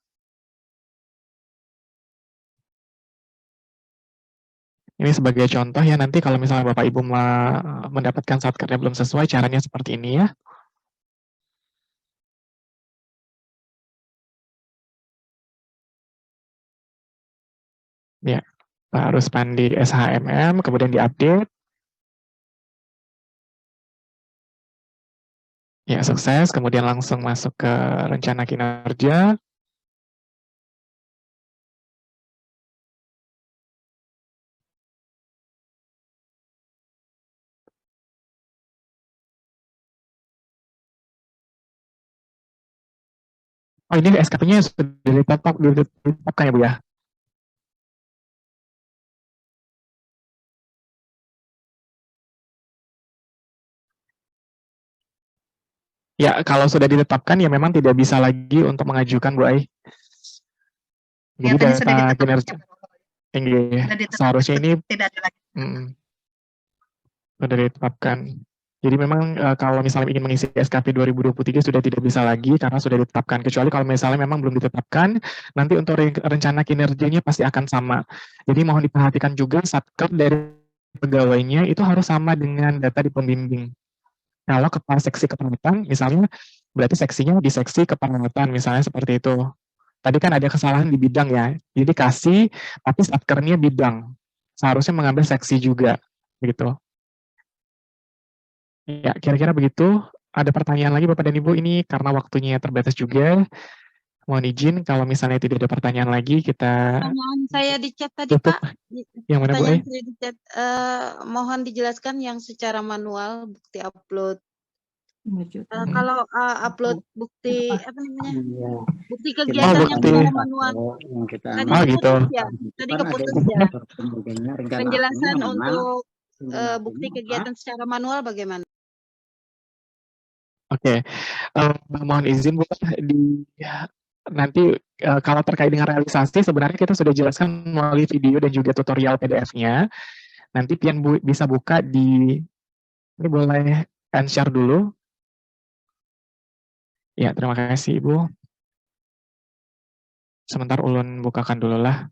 Ini sebagai contoh ya, nanti kalau misalnya Bapak Ibu mendapatkan satkernya belum sesuai, caranya seperti ini ya. Ya, harus Pandi SHMM, kemudian diupdate. Ya, sukses, kemudian langsung masuk ke rencana kinerja. Oh, ini SKP-nya sudah ditetapkan ya Bu ya? Ya, kalau sudah ditetapkan ya memang tidak bisa lagi untuk mengajukan Bu Ai. Jadi Kelihatannya sudah data ditetapkan kinerja sudah ditetapkan, seharusnya ini tidak ada lagi. sudah ditetapkan. Jadi memang kalau misalnya ingin mengisi SKP 2023 sudah tidak bisa lagi karena sudah ditetapkan. Kecuali kalau misalnya memang belum ditetapkan, nanti untuk rencana kinerjanya pasti akan sama. Jadi mohon diperhatikan juga satker dari pegawainya itu harus sama dengan data di pembimbing. Kalau kepala seksi keperawatan, misalnya berarti seksinya di seksi keperawatan, misalnya seperti itu. Tadi kan ada kesalahan di bidang ya, jadi kasih, tapi satkernya bidang. Seharusnya mengambil seksi juga, begitu. Ya, kira-kira begitu. Ada pertanyaan lagi Bapak dan Ibu ini karena waktunya terbatas juga. Mohon izin kalau misalnya tidak ada pertanyaan lagi kita Pertanyaan saya di chat tadi tutup. Pak. Yang mana Bu? Pertanyaan saya di chat, mohon dijelaskan yang secara manual bukti upload. Kalau upload bukti apa namanya? Bukti kegiatan yang secara manual. Tadi gitu. Tadi keputus ya. Penjelasan untuk bukti kegiatan secara manual bagaimana? Oke, mohon izin Bu, nanti kalau terkait dengan realisasi sebenarnya kita sudah jelaskan melalui video dan juga tutorial PDF-nya. Nanti pian bisa buka di, ini boleh share dulu. Ya, terima kasih Ibu. Sebentar ulun bukakan dulu lah.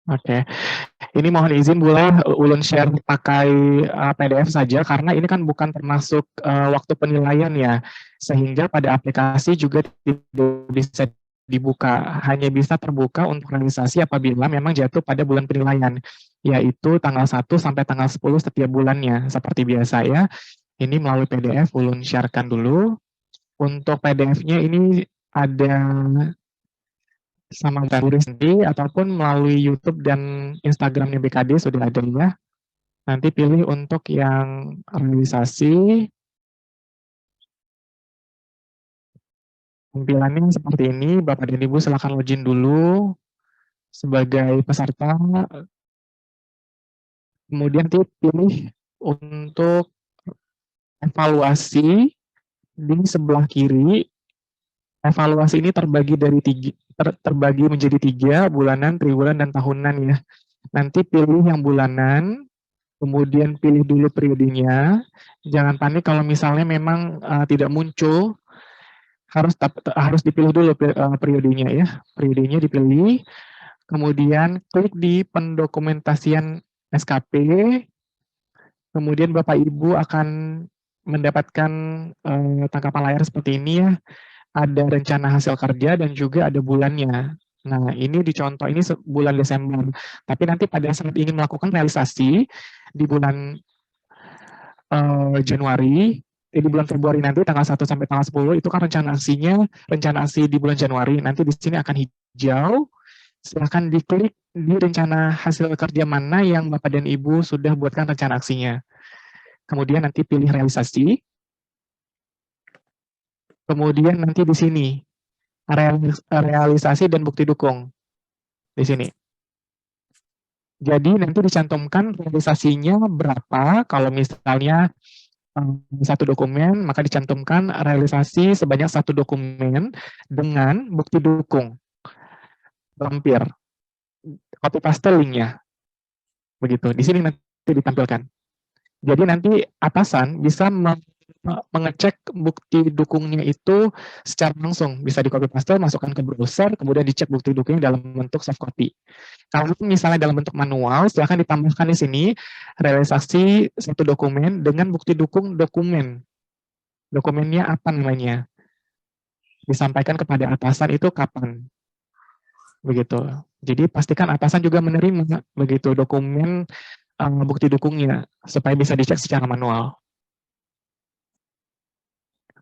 Oke, ini mohon izin boleh ulun share pakai PDF saja karena ini kan bukan termasuk waktu penilaian ya, sehingga pada aplikasi juga tidak bisa dibuka, hanya bisa terbuka untuk realisasi apabila memang jatuh pada bulan penilaian, yaitu tanggal 1 sampai tanggal 10 setiap bulannya, seperti biasa ya. Ini melalui PDF, ulun sharekan dulu. Untuk PDF-nya ini ada sama tulis sendiri ataupun melalui YouTube dan Instagramnya BKD sudah ada ya. Nanti pilih untuk yang realisasi. Tampilannya seperti ini, Bapak dan Ibu silakan login dulu sebagai peserta. Kemudian pilih untuk evaluasi di sebelah kiri. Evaluasi ini terbagi menjadi 3, bulanan, triwulan, dan tahunan ya. Nanti pilih yang bulanan, kemudian pilih dulu periodenya. Jangan panik kalau misalnya memang tidak muncul, harus dipilih dulu periodenya ya. Periodenya dipilih, kemudian klik di pendokumentasian SKP, kemudian Bapak Ibu akan mendapatkan tangkapan layar seperti ini ya. Ada rencana hasil kerja dan juga ada bulannya. Nah, ini dicontoh, ini bulan Desember. Tapi nanti pada saat ingin melakukan realisasi di bulan Januari, di bulan Februari nanti tanggal 1 sampai tanggal 10 itu kan rencana aksi di bulan Januari. Nanti di sini akan hijau. Silakan diklik di rencana hasil kerja mana yang Bapak dan Ibu sudah buatkan rencana aksinya. Kemudian nanti pilih realisasi. Kemudian nanti di sini realisasi dan bukti dukung di sini. Jadi nanti dicantumkan realisasinya berapa. Kalau misalnya satu dokumen, maka dicantumkan realisasi sebanyak 1 dokumen dengan bukti dukung. Lampir. Copy paste linknya. Begitu. Di sini nanti ditampilkan. Jadi nanti atasan bisa mengecek bukti dukungnya itu secara langsung, bisa di copy paste, masukkan ke browser, kemudian dicek bukti dukungnya dalam bentuk soft copy. Kalau misalnya dalam bentuk manual, silakan ditambahkan di sini realisasi 1 dokumen dengan bukti dukung dokumen. Dokumennya apa namanya? Disampaikan kepada atasan itu kapan? Begitu. Jadi pastikan atasan juga menerima begitu dokumen bukti dukungnya supaya bisa dicek secara manual.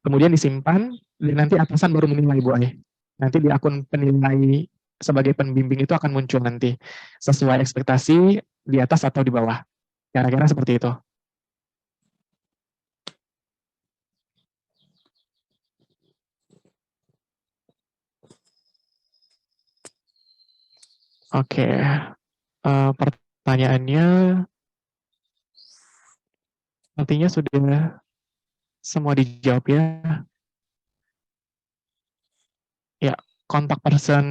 Kemudian disimpan, dan nanti atasan baru menilai Bu Ai. Nanti di akun penilai sebagai pembimbing itu akan muncul nanti, sesuai ekspektasi di atas atau di bawah. Kira-kira seperti itu. Oke, pertanyaannya artinya sudah semua dijawab ya. Ya, kontak person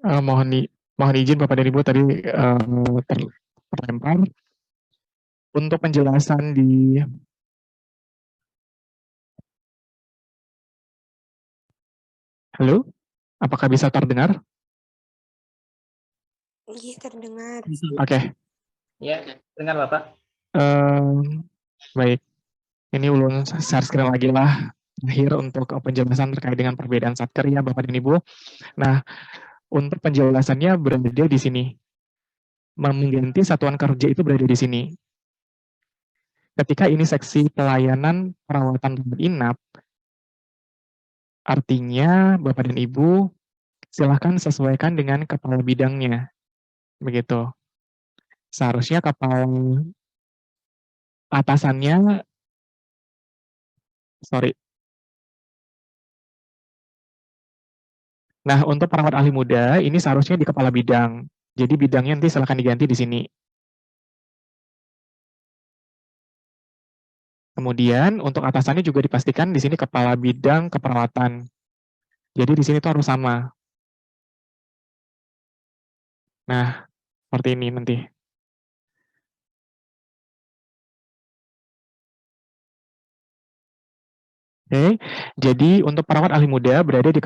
mohon izin Bapak dan Ibu tadi terlempar untuk penjelasan di halo, apakah bisa terdengar? Iya, terdengar. Oke. Ya, dengar Bapak. Baik, ini ulun share screen lagi lah terakhir untuk penjelasan terkait dengan perbedaan satker ya Bapak dan Ibu. Nah, untuk penjelasannya berada di sini. Mengganti satuan kerja itu berada di sini. Ketika ini seksi pelayanan perawatan rawat inap, artinya Bapak dan Ibu silahkan sesuaikan dengan kepala bidangnya. Begitu. Seharusnya kepala atasannya, sorry. Nah, untuk perawat ahli muda, ini seharusnya di kepala bidang. Jadi bidangnya nanti silahkan diganti di sini. Kemudian untuk atasannya juga dipastikan di sini kepala bidang keperawatan. Jadi di sini tuh harus sama. Nah, seperti ini nanti. Oke, jadi untuk perawat ahli muda berada di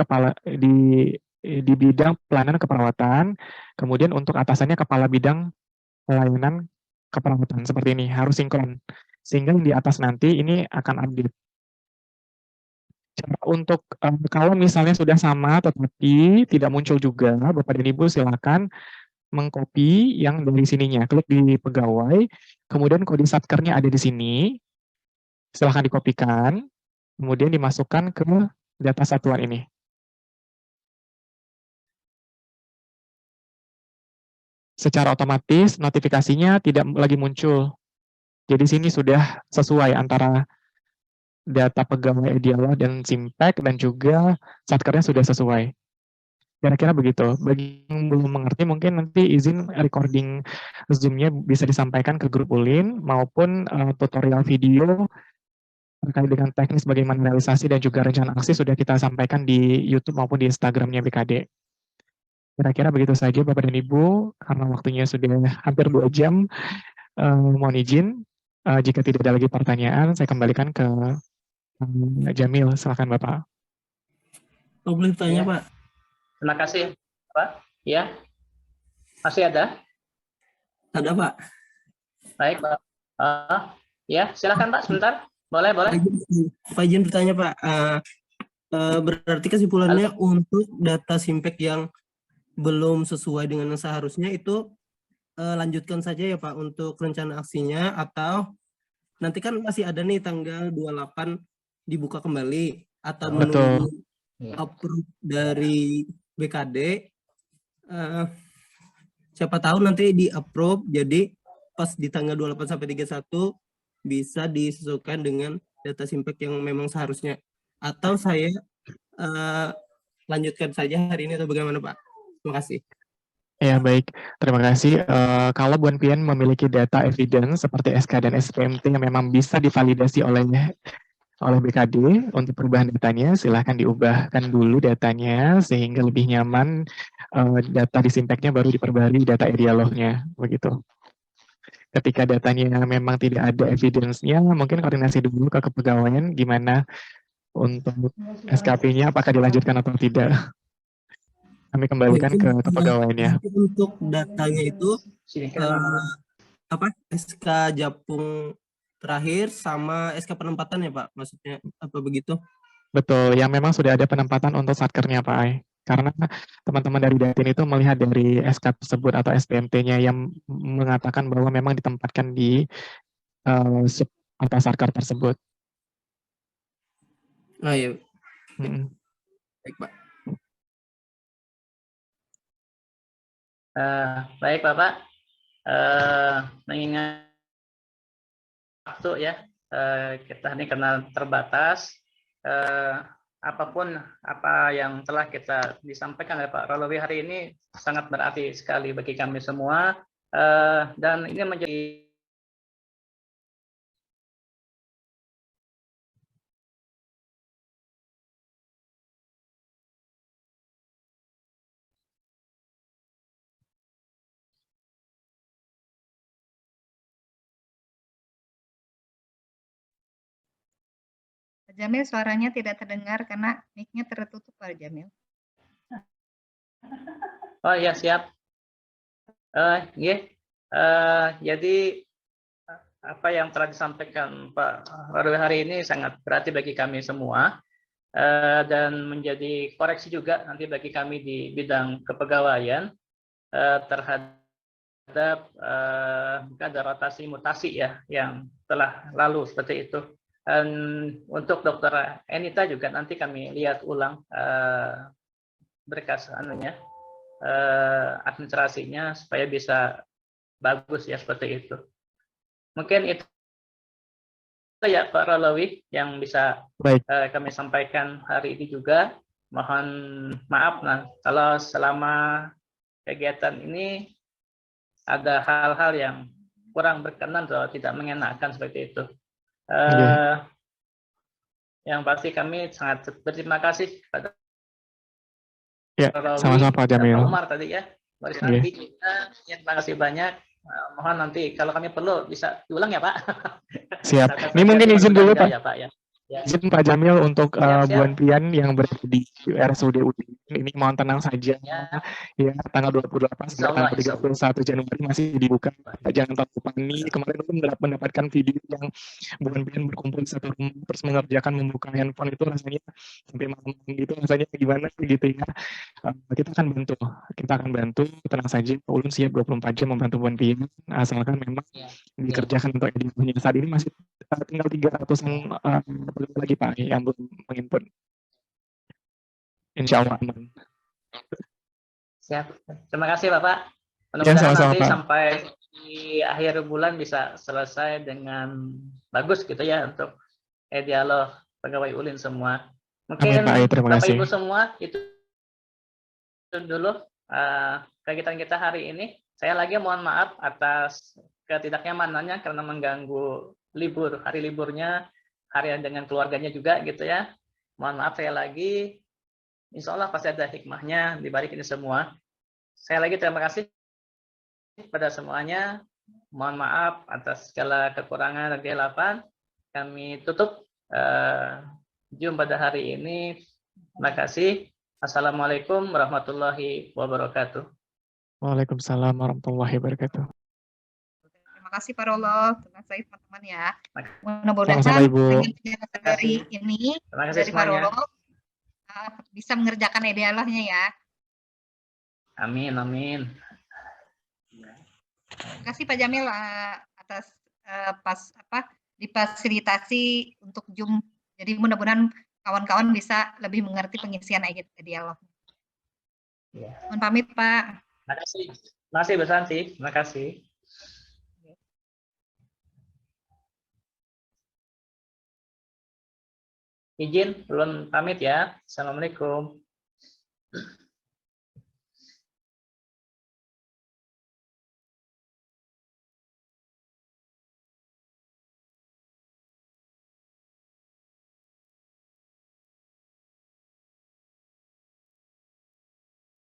bidang pelayanan keperawatan. Kemudian untuk atasannya kepala bidang pelayanan keperawatan seperti ini, harus sinkron. Sehingga yang di atas nanti ini akan update. Cara untuk kalau misalnya sudah sama tetapi tidak muncul juga, Bapak dan Ibu silakan mengcopy yang dari sininya. Klik di pegawai, kemudian kode satkernya ada di sini. Silahkan dikopikan, kemudian dimasukkan ke data satuan ini. secara otomatis notifikasinya tidak lagi muncul. Jadi sini sudah sesuai antara data pegawai Edialog dan Simpek dan juga satkernya sudah sesuai. Kira-kira begitu. Bagi yang belum mengerti mungkin nanti izin recording Zoom-nya bisa disampaikan ke grup Ulin maupun tutorial video terkait dengan teknis bagaimana realisasi dan juga rencana aksi sudah kita sampaikan di YouTube maupun di Instagram-nya BKD. Kira-kira begitu saja Bapak dan Ibu, karena waktunya sudah hampir 2 jam, mohon izin, jika tidak ada lagi pertanyaan, saya kembalikan ke Jamil, silakan Bapak. Oh, boleh tanya, Pak? Terima kasih, Pak. Ya, masih ada? Ada, Pak. Baik, Pak. Ya, silakan Pak, sebentar. Boleh, boleh. Pak izin bertanya, Pak. Berarti kesimpulannya untuk data Simpek yang belum sesuai dengan yang seharusnya itu lanjutkan saja ya Pak untuk rencana aksinya, atau nanti kan masih ada nih tanggal 28 dibuka kembali atau menunggu approve dari BKD, siapa tahu nanti di approve jadi pas di tanggal 28 sampai 31 bisa disesuaikan dengan data Simpek yang memang seharusnya, atau saya lanjutkan saja hari ini atau bagaimana Pak? Terima kasih. Ya baik, terima kasih. Kalau Bu Pian memiliki data evidence seperti SK dan SPMT yang memang bisa divalidasi oleh BKD untuk perubahan datanya, silahkan diubahkan dulu datanya sehingga lebih nyaman data di Simpeknya baru diperbarui data Edialognya, begitu. Ketika datanya memang tidak ada evidence-nya, mungkin koordinasi dulu ke kepegawaian gimana untuk SKP-nya apakah dilanjutkan atau tidak. Kami kembalikan ke kepegawaiannya. Untuk datanya itu SK Japung terakhir sama SK penempatan ya Pak, maksudnya apa begitu? Betul, yang memang sudah ada penempatan untuk satkernya Pak Ai. Karena teman-teman dari Datin itu melihat dari SK tersebut atau SPMT-nya yang mengatakan bahwa memang ditempatkan di sub atau satker tersebut. Oh iya. Baik Pak. Baik Bapak, mengingat waktu ya, kita ini karena terbatas, apapun apa yang telah kita disampaikan oleh Pak Rolowi hari ini sangat berarti sekali bagi kami semua, dan ini menjadi Pak Jamil, suaranya tidak terdengar karena mic-nya tertutup Pak Jamil. Oh ya siap. Jadi apa yang telah disampaikan Pak Rolowi hari ini sangat berarti bagi kami semua, dan menjadi koreksi juga nanti bagi kami di bidang kepegawaian terhadap ada rotasi mutasi ya yang telah lalu seperti itu. Dan untuk Dokter Enita juga nanti kami lihat ulang berkas administrasinya supaya bisa bagus ya seperti itu. Mungkin itu ya Pak Rolowi yang bisa kami sampaikan hari ini juga. Mohon maaf kalau selama kegiatan ini ada hal-hal yang kurang berkenan atau tidak mengenakan seperti itu. Yang pasti kami sangat berterima kasih kepada sama-sama Pak Jamil. Umar tadi ya. Terima kasih banyak. Mohon nanti kalau kami perlu bisa diulang ya Pak. Siap. Ini mungkin izin dulu Pak. Ya, Pak ya. Izin Pak Jamil untuk Bu Pian yang berada di RSUD UIN. Ini mohon tenang saja. Ya, tanggal 28 sampai tanggal 31 Januari masih dibuka. Jangan takut panik. Kemarin itu mendapatkan video yang Bu Pian berkumpul di satu rumah terus mengerjakan membuka handphone itu rasanya sampai malam-malam gitu, rasanya gimana gitu ya. Kita akan bantu. Tenang saja. Pak Ulun siap 24 jam membantu Bu Pian asalkan memang dikerjakan untuk editornya. Saat ini masih tinggal 300-an lagi Pak yang belum menginput. Insya Allah aman. Siap. Terima kasih Bapak. Mudah-mudahan sama-sama, nanti Pak. sampai di akhir bulan bisa selesai dengan bagus gitu ya untuk dialog pegawai ULIN semua. Amin, Mungkin Pak. Ya, terima Bapak kasih. Ibu semua itu dulu kegiatan kita hari ini. Saya lagi mohon maaf atas ketidaknyamanannya karena mengganggu hari liburnya, hari dengan keluarganya juga gitu ya. Mohon maaf saya lagi. Insya Allah pasti ada hikmahnya di balik ini semua. Saya lagi terima kasih pada semuanya. Mohon maaf atas segala kekurangan dan kehilafan. Kami tutup Zoom pada hari ini. Terima kasih. Assalamualaikum warahmatullahi wabarakatuh. Waalaikumsalam warahmatullahi wabarakatuh. Terima kasih Pak Rolo, terima kasih teman-teman ya. Sama-sama, Mudah-mudahan Ibu. dengan kegiatan dari ini Terima kasih dari Pak semuanya. Rolo bisa mengerjakan dialognya ya. Amin, amin. Terima kasih Pak Jamil atas difasilitasi untuk Zoom. Jadi mudah-mudahan kawan-kawan bisa lebih mengerti pengisian dialog. Ya. Mohon pamit Pak. Terima kasih. Terima kasih Bu Santi. Terima kasih. Izin belum pamit ya. Assalamualaikum.